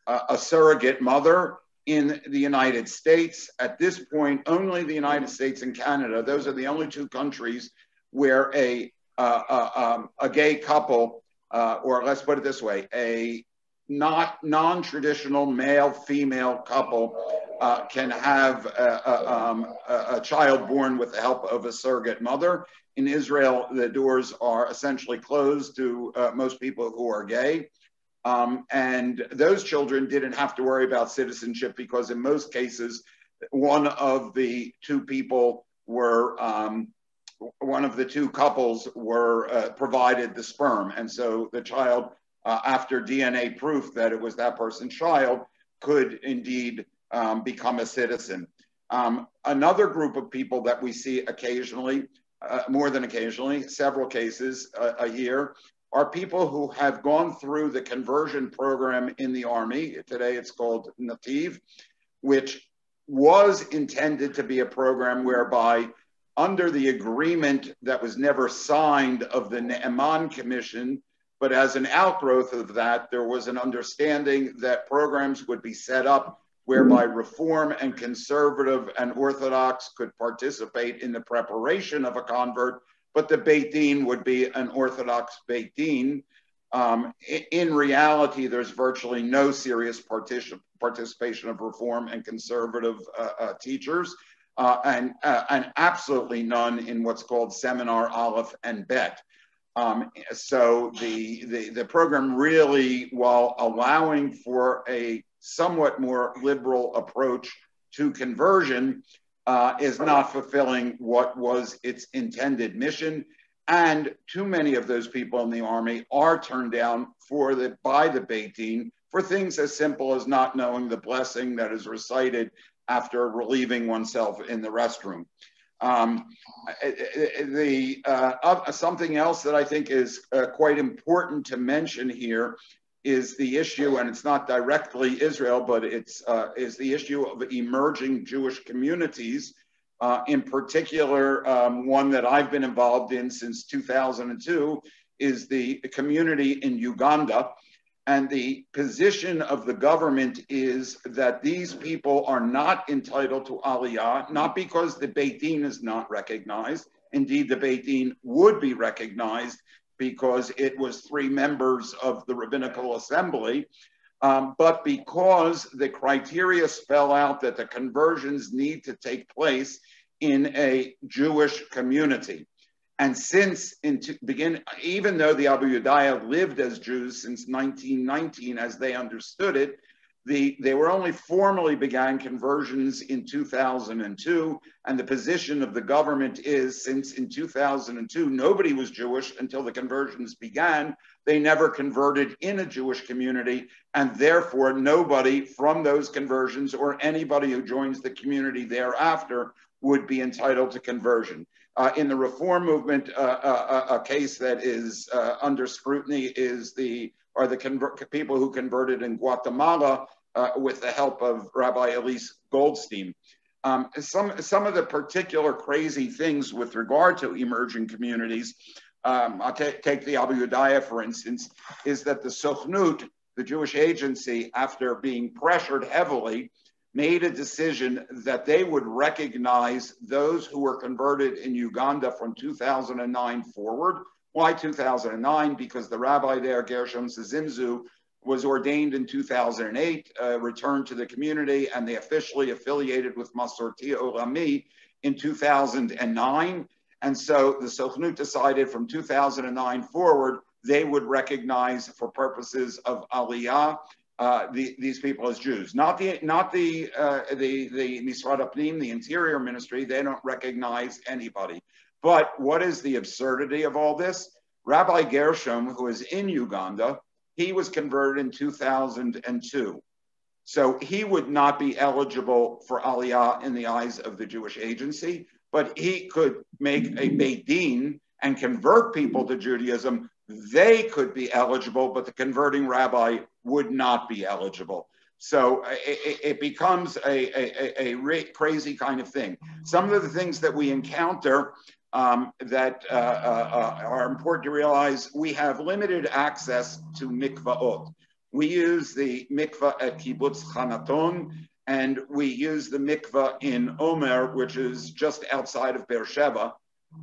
a surrogate mother in the United States. At this point, only the United States and Canada, those are the only 2 countries where a gay couple, or let's put it this way, a non-traditional male-female couple can have a child born with the help of a surrogate mother. In Israel, the doors are essentially closed to most people who are gay. And those children didn't have to worry about citizenship because in most cases, one of the 2 people were, one of the 2 couples were provided the sperm. And so the child, after DNA proof that it was that person's child, could indeed become a citizen. Another group of people that we see occasionally, more than occasionally, several cases a year, are people who have gone through the conversion program in the Army. Today it's called Nativ, which was intended to be a program whereby under the agreement that was never signed of the Ne'eman Commission, but as an outgrowth of that, there was an understanding that programs would be set up whereby Reform and Conservative and Orthodox could participate in the preparation of a convert, but the Beit Din would be an Orthodox Beit Din. In reality, there's virtually no serious participation of Reform and Conservative teachers, and absolutely none in what's called Seminar Aleph and Bet. So the program really, while allowing for a somewhat more liberal approach to conversion, is not fulfilling what was its intended mission. And too many of those people in the Army are turned down by the Beit Din for things as simple as not knowing the blessing that is recited after relieving oneself in the restroom. Something else that I think is quite important to mention here is the issue, and it's not directly Israel, but it's is the issue of emerging Jewish communities. In particular, one that I've been involved in since 2002 is the community in Uganda. And the position of the government is that these people are not entitled to Aliyah, not because the Beit Din is not recognized. Indeed, the Beit Din would be recognized because it was 3 members of the Rabbinical Assembly, but because the criteria spell out that the conversions need to take place in a Jewish community. And since even though the Abu Yudaya lived as Jews since 1919, as they understood it, they were only formally began conversions in 2002. And the position of the government is, since in 2002, nobody was Jewish until the conversions began, they never converted in a Jewish community. And therefore, nobody from those conversions or anybody who joins the community thereafter would be entitled to conversion. In the Reform movement, a case that is under scrutiny is are the people who converted in Guatemala with the help of Rabbi Elise Goldstein. Some of the particular crazy things with regard to emerging communities, I'll take the Abu Yudaya, for instance, is that the Sochnut, the Jewish Agency, after being pressured heavily, made a decision that they would recognize those who were converted in Uganda from 2009 forward. Why 2009? Because the rabbi there, Gershom Sezimzu, was ordained in 2008, returned to the community, and they officially affiliated with Masorti Olami in 2009. And so the Sochnut decided from 2009 forward, they would recognize, for purposes of Aliyah, these people as Jews. Not the Misrad Apnim, the Interior Ministry. They don't recognize anybody. But what is the absurdity of all this? Rabbi Gershom, who is in Uganda, he was converted in 2002. So he would not be eligible for Aliyah in the eyes of the Jewish Agency, but he could make a Beit Din and convert people to Judaism. They could be eligible, but the converting rabbi would not be eligible. So it becomes a crazy kind of thing. Some of the things that we encounter that are important to realize: we have limited access to mikvaot. We use the mikvah at Kibbutz Hanaton, and we use the mikvah in Omer, which is just outside of Beersheba.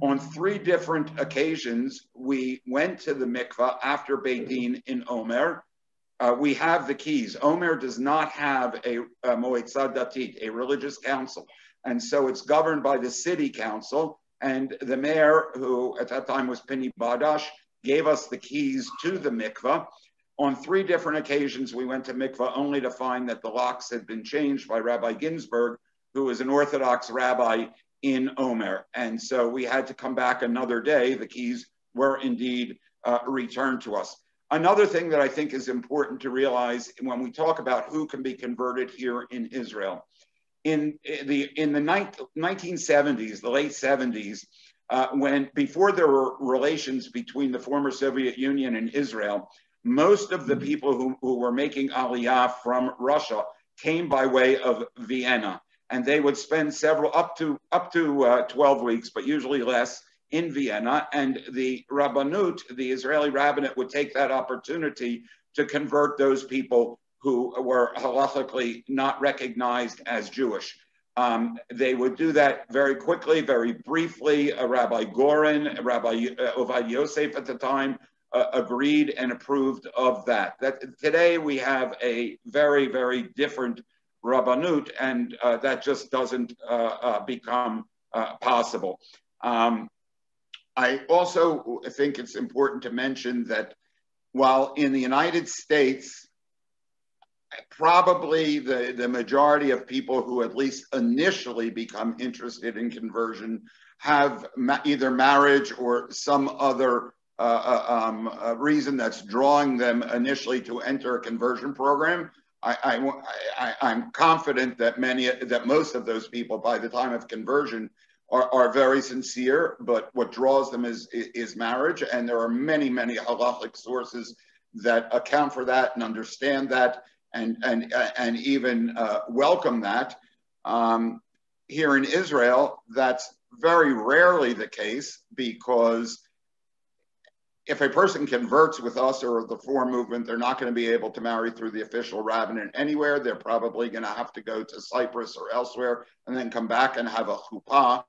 On 3 different occasions, we went to the mikvah after Beit Din in Omer. We have the keys. Omer does not have a moetzah datit, a religious council, and so it's governed by the city council. And the mayor, who at that time was Pini Badash, gave us the keys to the mikvah. On 3 different occasions, we went to mikvah only to find that the locks had been changed by Rabbi Ginsburg, who is an Orthodox rabbi in Omer. And so we had to come back another day. The keys were indeed returned to us. Another thing that I think is important to realize when we talk about who can be converted here in Israel, in the 1970s, the late 70s, before there were relations between the former Soviet Union and Israel, most of the people who were making Aliyah from Russia came by way of Vienna, and they would spend up to 12 weeks, but usually less, in Vienna. And the Rabbanut, the Israeli Rabbinate, would take that opportunity to convert those people who were halachically not recognized as Jewish. They would do that very quickly, very briefly. Rabbi Goren, Rabbi Ovad Yosef at the time, agreed and approved of that. Today we have a very, very different Rabbanut, and that just doesn't become possible. I also think it's important to mention that while in the United States, probably the majority of people who at least initially become interested in conversion have either marriage or some other reason that's drawing them initially to enter a conversion program. I'm confident that most of those people, by the time of conversion, are very sincere, but what draws them is marriage. And there are many, many halachic sources that account for that and understand that and even welcome that. Here in Israel, that's very rarely the case, because if a person converts with us or the Reform movement, they're not going to be able to marry through the official rabbinate anywhere. They're probably going to have to go to Cyprus or elsewhere and then come back and have a chuppah.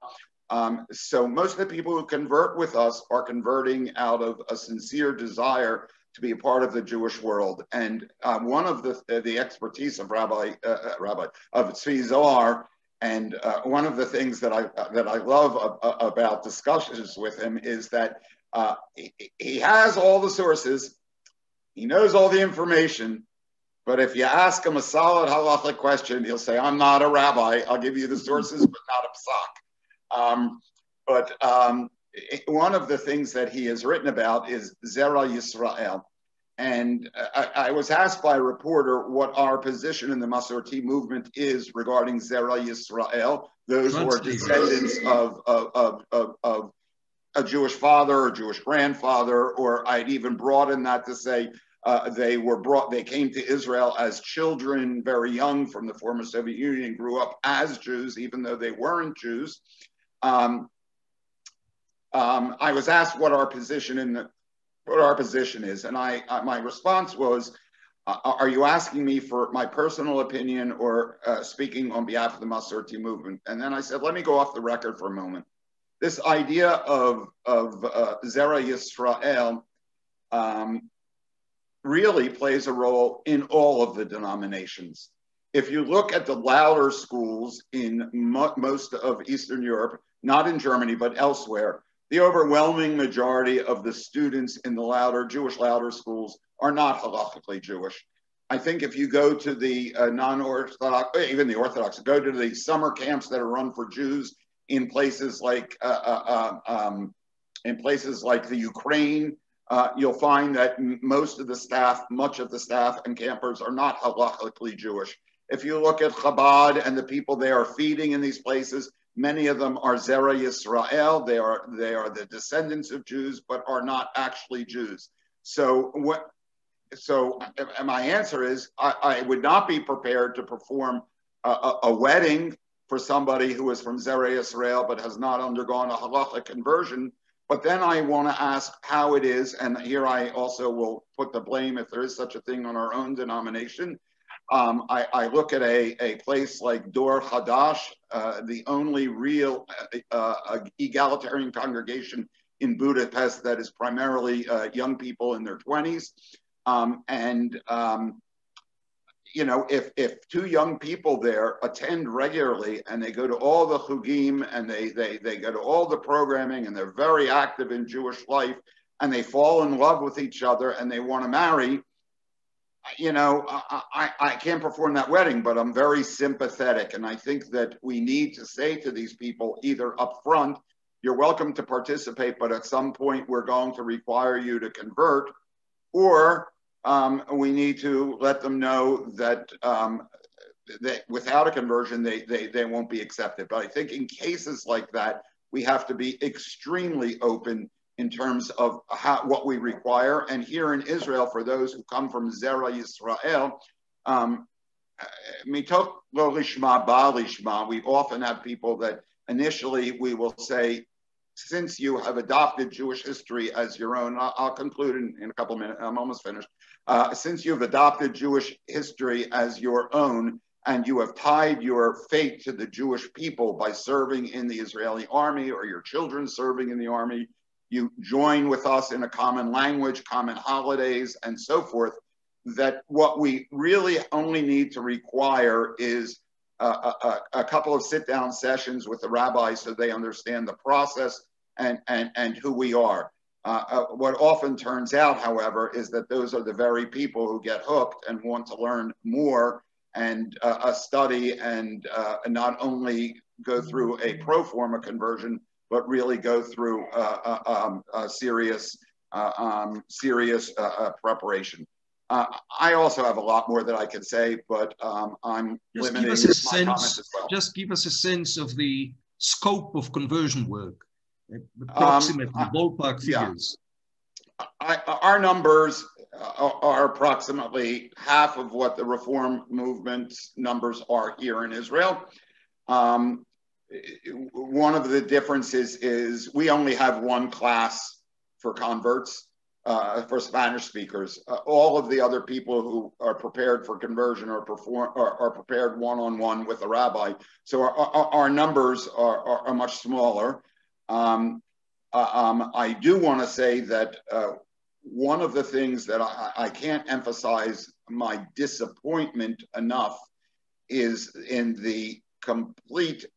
So most of the people who convert with us are converting out of a sincere desire to be a part of the Jewish world. And one of the expertise of Rabbi Tzvi Zohar, and one of the things that I love about discussions with him is that he has all the sources, he knows all the information, but if you ask him a solid halachic question, he'll say, "I'm not a rabbi. I'll give you the sources, but not a psak." One of the things that he has written about is Zera Yisrael. And I was asked by a reporter what our position in the Masorti movement is regarding Zera Yisrael, those who are descendants of a Jewish father or Jewish grandfather, or I'd even broaden that to say they came to Israel as children, very young, from the former Soviet Union, grew up as Jews, even though they weren't Jews. I was asked what our position is, and my response was, Are you asking me for my personal opinion or speaking on behalf of the Masorti movement? And then I said, let me go off the record for a moment. This idea of Zera Yisrael really plays a role in all of the denominations. If you look at the Lauder schools in most of Eastern Europe, not in Germany, but elsewhere, the overwhelming majority of the students in the Jewish Lauder schools are not halakhically Jewish. I think if you go to the non-Orthodox, even the Orthodox, go to the summer camps that are run for Jews in places like the Ukraine, you'll find that most of the staff, much of the staff and campers are not halakhically Jewish. If you look at Chabad and the people they are feeding in these places, many of them are Zera Yisrael. They are the descendants of Jews, but are not actually Jews. So my answer is I would not be prepared to perform a wedding for somebody who is from Zera Yisrael but has not undergone a halachic conversion. But then I want to ask how it is, and here I also will put the blame, if there is such a thing, on our own denomination. I look at a place like Dor Hadash, the only real egalitarian congregation in Budapest that is primarily young people in their 20s. You know, if two young people there attend regularly and they go to all the chugim and they go to all the programming and they're very active in Jewish life and they fall in love with each other and they want to marry, you know, I can't perform that wedding, but I'm very sympathetic. And I think that we need to say to these people either up front, you're welcome to participate, but at some point we're going to require you to convert, or we need to let them know that, that without a conversion, they won't be accepted. But I think in cases like that, we have to be extremely open in terms of what we require. And here in Israel, for those who come from Zera Yisrael, mitoch lo lishma ba lishma, we often have people that initially we will say, since you have adopted Jewish history as your own, I'll conclude in a couple of minutes, I'm almost finished. Since you've adopted Jewish history as your own, and you have tied your fate to the Jewish people by serving in the Israeli army, or your children serving in the army, you join with us in a common language, common holidays, and so forth, that what we really only need to require is a couple of sit-down sessions with the rabbi so they understand the process and who we are. What often turns out, however, is that those are the very people who get hooked and want to learn more and study and not only go through a pro forma conversion, but really go through a serious preparation. I also have a lot more that I could say, but I'm limiting my comments as well. Just give us a sense of the scope of conversion work, approximately ballpark figures. Yeah. Our numbers are approximately half of what the Reform movement's numbers are here in Israel. One of the differences is we only have one class for converts, for Spanish speakers. All of the other people who are prepared for conversion are prepared one-on-one with a rabbi. So our numbers are much smaller. I do want to say that one of the things that I can't emphasize my disappointment enough is in the complete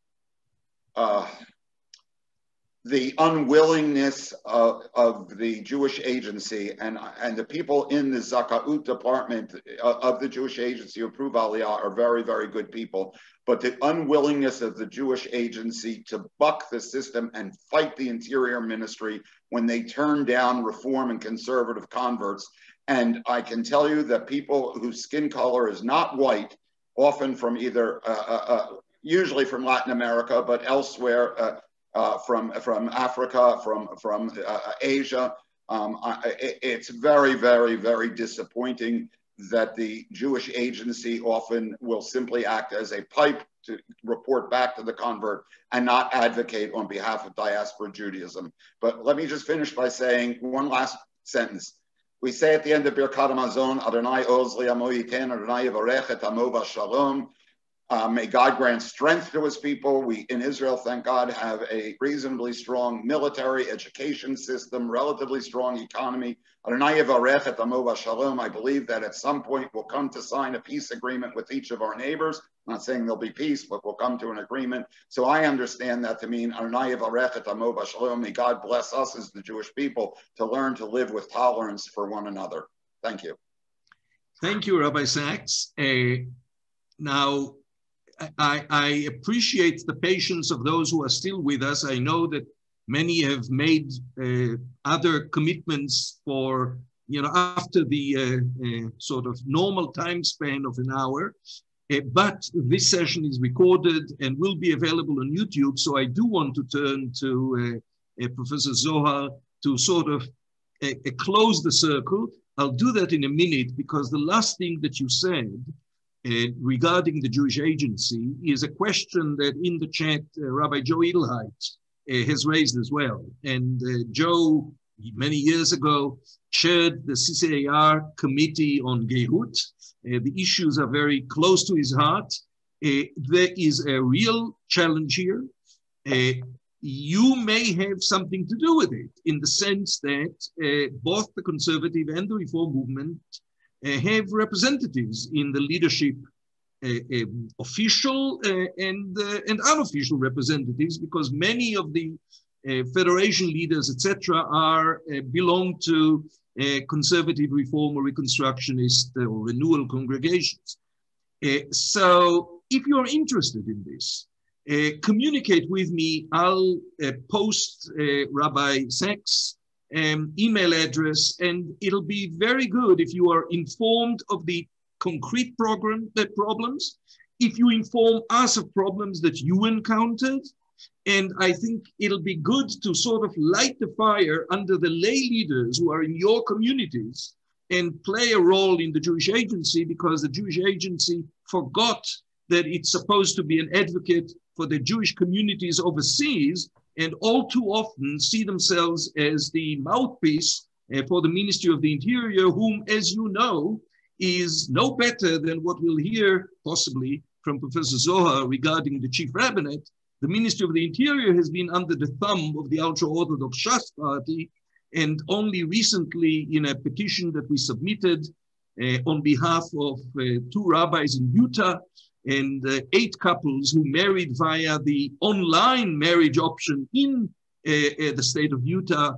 the unwillingness of the Jewish agency and the people in the Zakaut department of the Jewish agency who approve Aliyah are very, very good people. But the unwillingness of the Jewish agency to buck the system and fight the interior ministry when they turn down reform and conservative converts. And I can tell you that people whose skin color is not white, often from either, usually from Latin America, but elsewhere, from Africa, from Asia. It's very, very, very disappointing that the Jewish agency often will simply act as a pipe to report back to the convert and not advocate on behalf of diaspora Judaism. But let me just finish by saying one last sentence. We say at the end of Birkat Hamazon, Adonai Oz li amo yiten, Adonai yivarech et amo b'shalom. May God grant strength to his people. We in Israel, thank God, have a reasonably strong military education system, relatively strong economy. Adonai yivarech et amo b'shalom. I believe that at some point we'll come to sign a peace agreement with each of our neighbors. I'm not saying there'll be peace, but we'll come to an agreement. So I understand that to mean Adonai yivarech et amo b'shalom. May God bless us as the Jewish people to learn to live with tolerance for one another. Thank you. Thank you, Rabbi Sachs. Now, I appreciate the patience of those who are still with us. I know that many have made other commitments for, after the sort of normal time span of an hour. But this session is recorded and will be available on YouTube. So I do want to turn to Professor Zohar to sort of close the circle. I'll do that in a minute because the last thing that you said regarding the Jewish Agency is a question that in the chat Rabbi Joe Edelheit has raised as well. And Joe, many years ago, chaired the CCAR Committee on Geirut. The issues are very close to his heart. There is a real challenge here. You may have something to do with it in the sense that both the conservative and the reform movement have representatives in the leadership, official and unofficial representatives, because many of the federation leaders, etc., belong to conservative reform or reconstructionist or renewal congregations. So if you're interested in this, communicate with me. I'll post Rabbi Sachs' email address, and it'll be very good if you are informed of the concrete problems, if you inform us of problems that you encountered. And I think it'll be good to sort of light the fire under the lay leaders who are in your communities and play a role in the Jewish Agency, because the Jewish Agency forgot that it's supposed to be an advocate for the Jewish communities overseas, and all too often see themselves as the mouthpiece for the Ministry of the Interior, whom, as you know, is no better than what we'll hear possibly from Professor Zohar regarding the Chief Rabbinate. The Ministry of the Interior has been under the thumb of the ultra-Orthodox Shas party, and only recently in a petition that we submitted on behalf of 2 rabbis in Utah and 8 couples who married via the online marriage option in the state of Utah,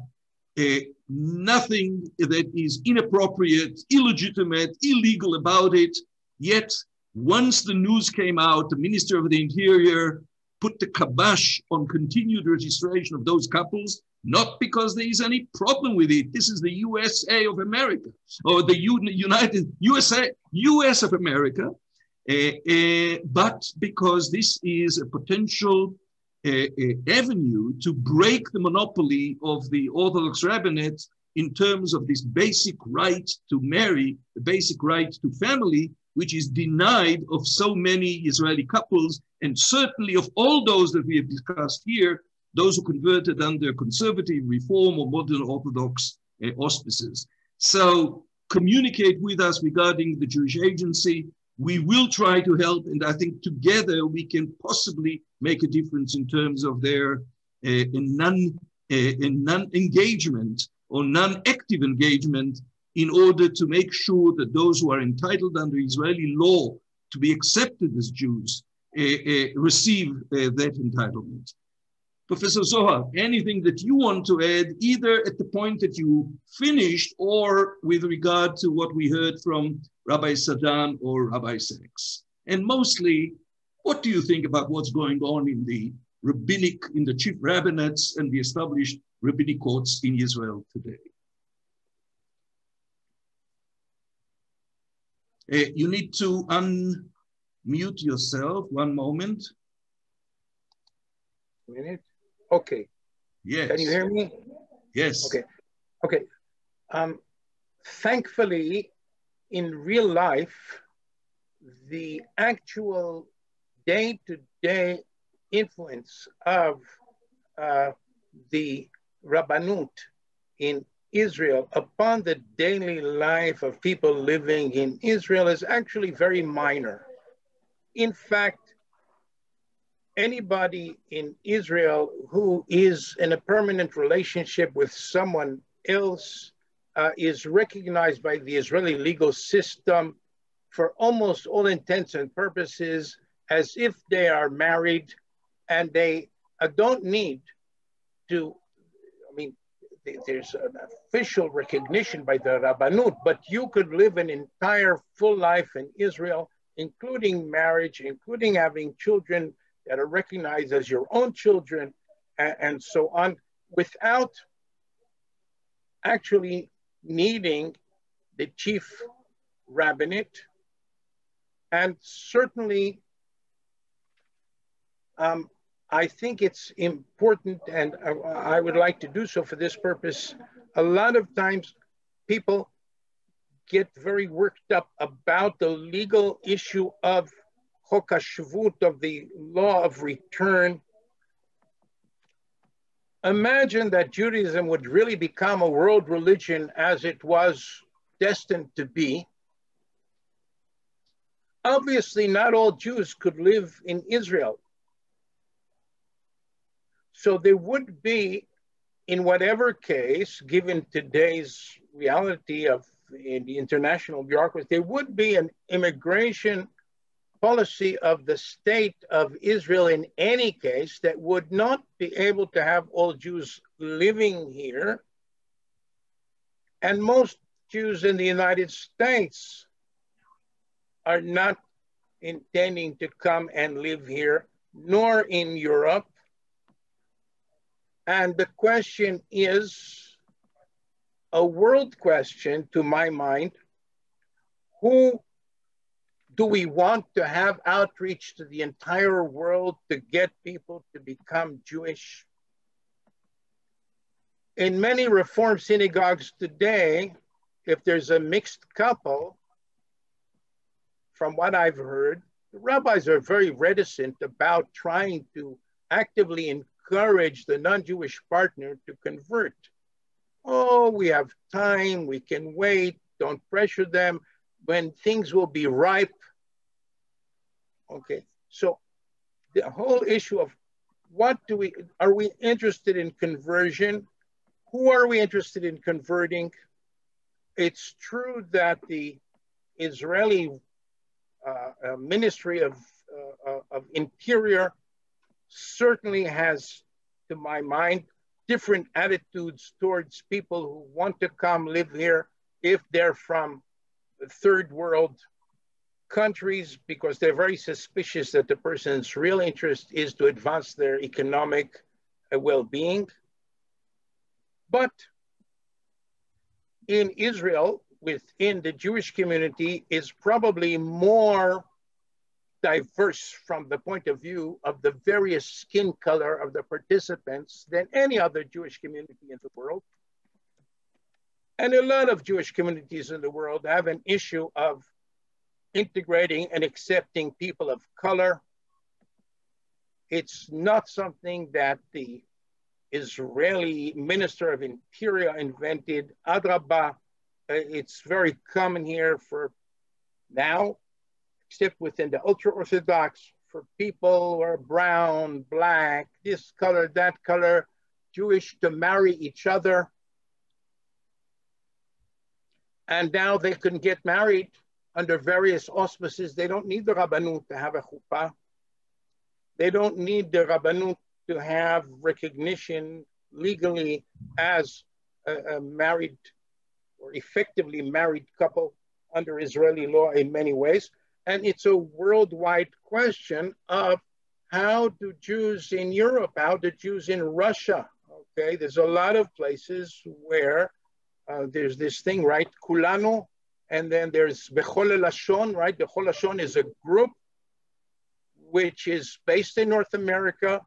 nothing that is inappropriate, illegitimate, illegal about it. Yet, once the news came out, the Minister of the Interior put the kibosh on continued registration of those couples, not because there is any problem with it. This is the USA of America, or the US of America, but because this is a potential avenue to break the monopoly of the Orthodox Rabbinate in terms of this basic right to marry, the basic right to family, which is denied of so many Israeli couples, and certainly of all those that we have discussed here, those who converted under conservative reform or modern Orthodox auspices. So communicate with us regarding the Jewish Agency. We will try to help, and I think together we can possibly make a difference in terms of their non-engagement or non-active engagement, in order to make sure that those who are entitled under Israeli law to be accepted as Jews receive that entitlement. Professor Zohar, anything that you want to add, either at the point that you finished or with regard to what we heard from Rabbi Sadan or Rabbi Sachs? And mostly, what do you think about what's going on in the chief rabbinates and the established rabbinic courts in Israel today? You need to unmute yourself. One moment. Okay. Yes. Can you hear me? Yes. Okay. Thankfully, in real life, the actual day-to-day influence of the Rabbanut in Israel upon the daily life of people living in Israel is actually very minor. In fact, anybody in Israel who is in a permanent relationship with someone else is recognized by the Israeli legal system for almost all intents and purposes as if they are married, and they don't need to, I mean, there's an official recognition by the Rabbanut, but you could live an entire full life in Israel, including marriage, including having children that are recognized as your own children, and so on, without actually needing the chief rabbinate. And certainly, I think it's important, and I would like to do so for this purpose. A lot of times people get very worked up about the legal issue of Chok HaShavut, of the law of return. Imagine that Judaism would really become a world religion as it was destined to be. Obviously, not all Jews could live in Israel. So there would be, in whatever case, given today's reality of the international bureaucracy, there would be an immigration policy of the state of Israel in any case that would not be able to have all Jews living here. And most Jews in the United States are not intending to come and live here, nor in Europe. And the question is a world question, to my mind. Who do we want to have outreach to the entire world to get people to become Jewish? In many Reform synagogues today, if there's a mixed couple, from what I've heard, the rabbis are very reticent about trying to actively encourage the non-Jewish partner to convert. Oh, we have time, we can wait, don't pressure them, when things will be ripe. Okay, so the whole issue of are we interested in conversion? Who are we interested in converting? It's true that the Israeli Ministry of Interior certainly has, to my mind, different attitudes towards people who want to come live here if they're from third world countries, because they're very suspicious that the person's real interest is to advance their economic well-being. But in Israel, within the Jewish community, is probably more diverse from the point of view of the various skin color of the participants than any other Jewish community in the world. And a lot of Jewish communities in the world have an issue of integrating and accepting people of color. It's not something that the Israeli Minister of Interior invented. Adrabah, it's very common here for now, except within the ultra-Orthodox, for people who are brown, black, this color, that color, Jewish, to marry each other. And now they can get married under various auspices. They don't need the Rabbanut to have a chuppah. They don't need the Rabbanut to have recognition legally as a married or effectively married couple under Israeli law in many ways. And it's a worldwide question of how do Jews in Europe, how do Jews in Russia, okay? There's a lot of places where there's this thing, right? Kulanu, and then there's Bechol Lashon, right? Bechol Lashon is a group which is based in North America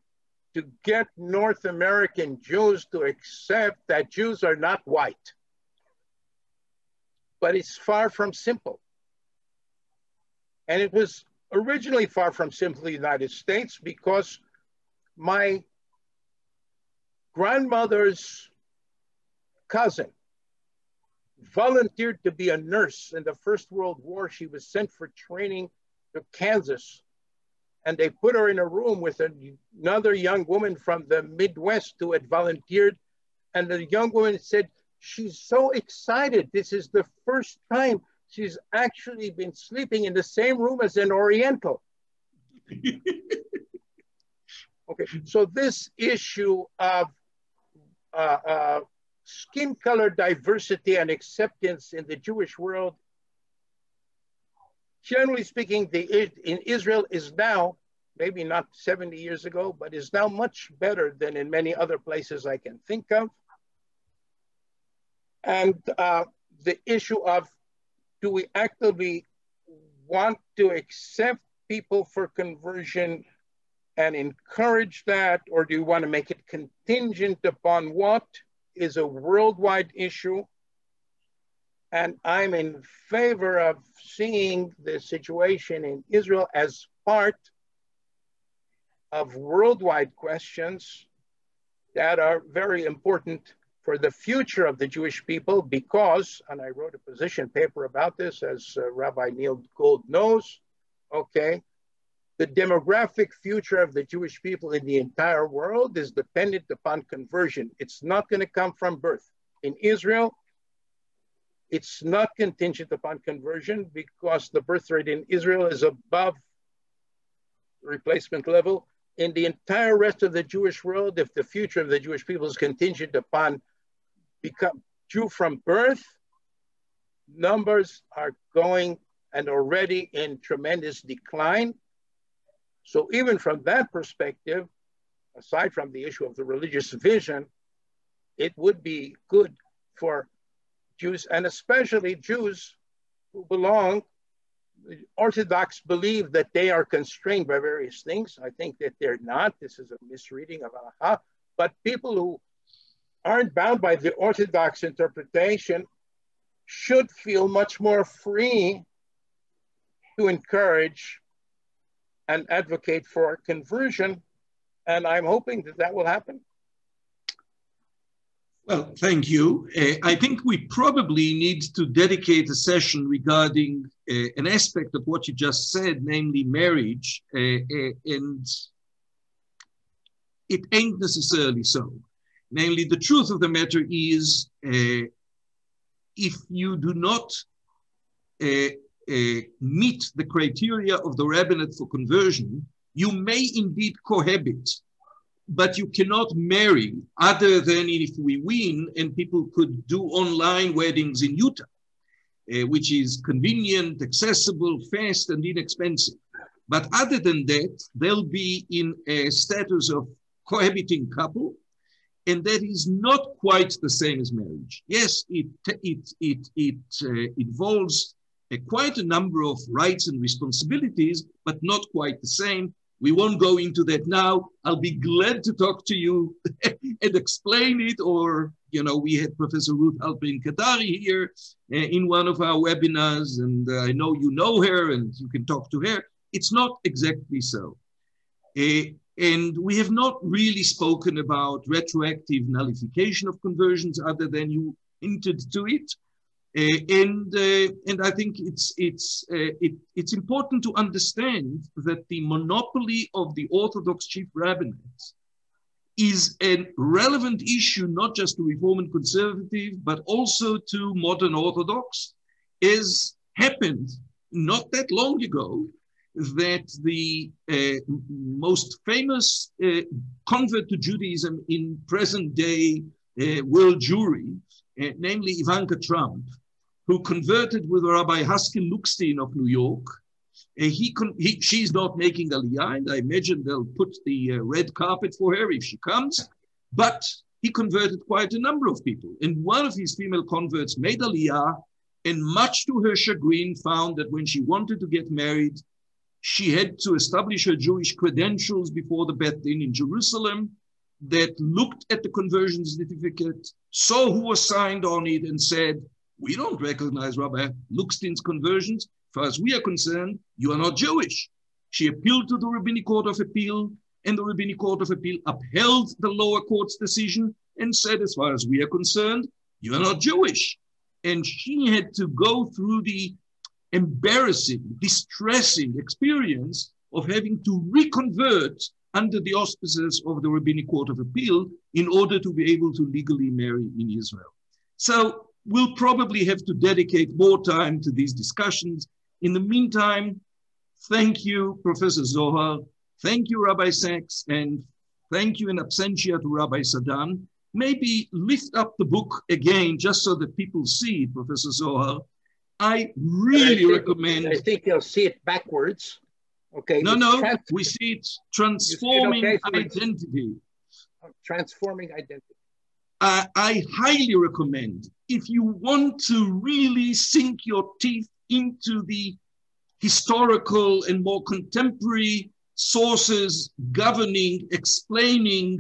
to get North American Jews to accept that Jews are not white. But it's far from simple. And it was originally far from simple in the United States because my grandmother's cousin volunteered to be a nurse in the First World War. She was sent for training to Kansas. And they put her in a room with another young woman from the Midwest who had volunteered. And the young woman said, she's so excited. This is the first time she's actually been sleeping in the same room as an Oriental. Okay, so this issue of skin color diversity and acceptance in the Jewish world, generally speaking, in Israel is now, maybe not 70 years ago, but is now much better than in many other places I can think of. And the issue of, do we actively want to accept people for conversion and encourage that, or do you want to make it contingent upon what is a worldwide issue? And I'm in favor of seeing the situation in Israel as part of worldwide questions that are very important for the future of the Jewish people, because, and I wrote a position paper about this, as Rabbi Neil Gold knows, okay, the demographic future of the Jewish people in the entire world is dependent upon conversion. It's not going to come from birth. In Israel, it's not contingent upon conversion because the birth rate in Israel is above replacement level. In the entire rest of the Jewish world, if the future of the Jewish people is contingent upon become Jew from birth, numbers are going and already in tremendous decline. So even from that perspective, aside from the issue of the religious vision, it would be good for Jews, and especially Jews who belong, Orthodox believe that they are constrained by various things. I think that they're not. This is a misreading of Halakha. But people who aren't bound by the Orthodox interpretation should feel much more free to encourage and advocate for conversion. And I'm hoping that that will happen. Well, thank you. I think we probably need to dedicate a session regarding an aspect of what you just said, namely marriage, and it ain't necessarily so. Namely, the truth of the matter is, if you do not meet the criteria of the rabbinate for conversion, you may indeed cohabit, but you cannot marry other than if we win and people could do online weddings in Utah, which is convenient, accessible, fast, and inexpensive. But other than that, they'll be in a status of cohabiting couple, and that is not quite the same as marriage. Yes, it involves quite a number of rights and responsibilities, but not quite the same. We won't go into that now. I'll be glad to talk to you and explain it. Or, you know, we had Professor Ruth Alpern-Kadari here in one of our webinars, and I know you know her and you can talk to her. It's not exactly so. And we have not really spoken about retroactive nullification of conversions other than you hinted to it. And I think it's important to understand that the monopoly of the Orthodox Chief Rabbinate is a relevant issue, not just to Reform and Conservative, but also to modern Orthodox, as happened not that long ago, that the most famous convert to Judaism in present day world Jewry, namely Ivanka Trump, who converted with Rabbi Haskell Lookstein of New York. She's not making Aliyah, and I imagine they'll put the red carpet for her if she comes, but he converted quite a number of people. And one of his female converts made Aliyah, and much to her chagrin found that when she wanted to get married, she had to establish her Jewish credentials before the Beth Din in Jerusalem, that looked at the conversion certificate, saw who was signed on it, and said, "We don't recognize Rabbi Lookstein's conversions. As far as we are concerned, you are not Jewish." She appealed to the Rabbinic Court of Appeal, and the Rabbinic Court of Appeal upheld the lower court's decision and said, "As far as we are concerned, you are not Jewish." and she had to go through the embarrassing, distressing experience of having to reconvert under the auspices of the Rabbinic Court of Appeal in order to be able to legally marry in Israel. So we'll probably have to dedicate more time to these discussions. In the meantime, thank you, Professor Zohar. Thank you, Rabbi Sachs, and thank you in absentia to Rabbi Sadan. Maybe lift up the book again, just so that people see, Professor Zohar. I really recommend. I think you'll see it backwards. Okay. No, we see it transforming identity. Transforming identity. I highly recommend, if you want to really sink your teeth into the historical and more contemporary sources governing, explaining,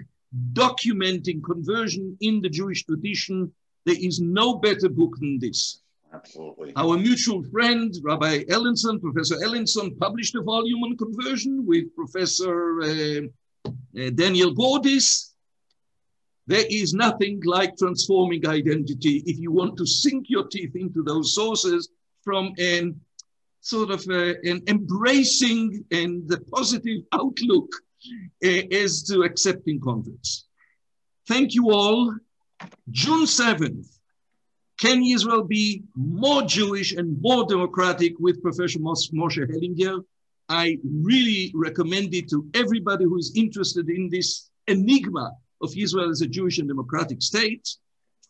documenting conversion in the Jewish tradition, there is no better book than this. Absolutely. Our mutual friend, Rabbi Ellenson, Professor Ellenson, published a volume on conversion with Professor Daniel Bordis. There is nothing like transforming identity if you want to sink your teeth into those sources from an sort of an embracing and the positive outlook as to accepting converts. Thank you all. June 7th. Can Israel be more Jewish and more democratic with Professor Moshe Hellinger? I really recommend it to everybody who is interested in this enigma of Israel as a Jewish and democratic state.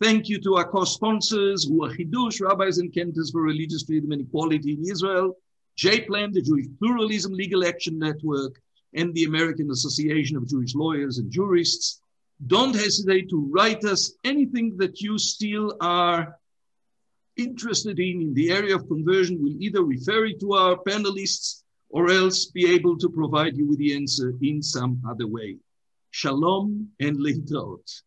Thank you to our co-sponsors, Ruach Chidush, Rabbis and Cantors for Religious Freedom and Equality in Israel, JPLAN, the Jewish Pluralism Legal Action Network, and the American Association of Jewish Lawyers and Jurists. Don't hesitate to write us anything that you still are interested in the area of conversion. We'll either refer it to our panelists or else be able to provide you with the answer in some other way. Shalom and leitraot.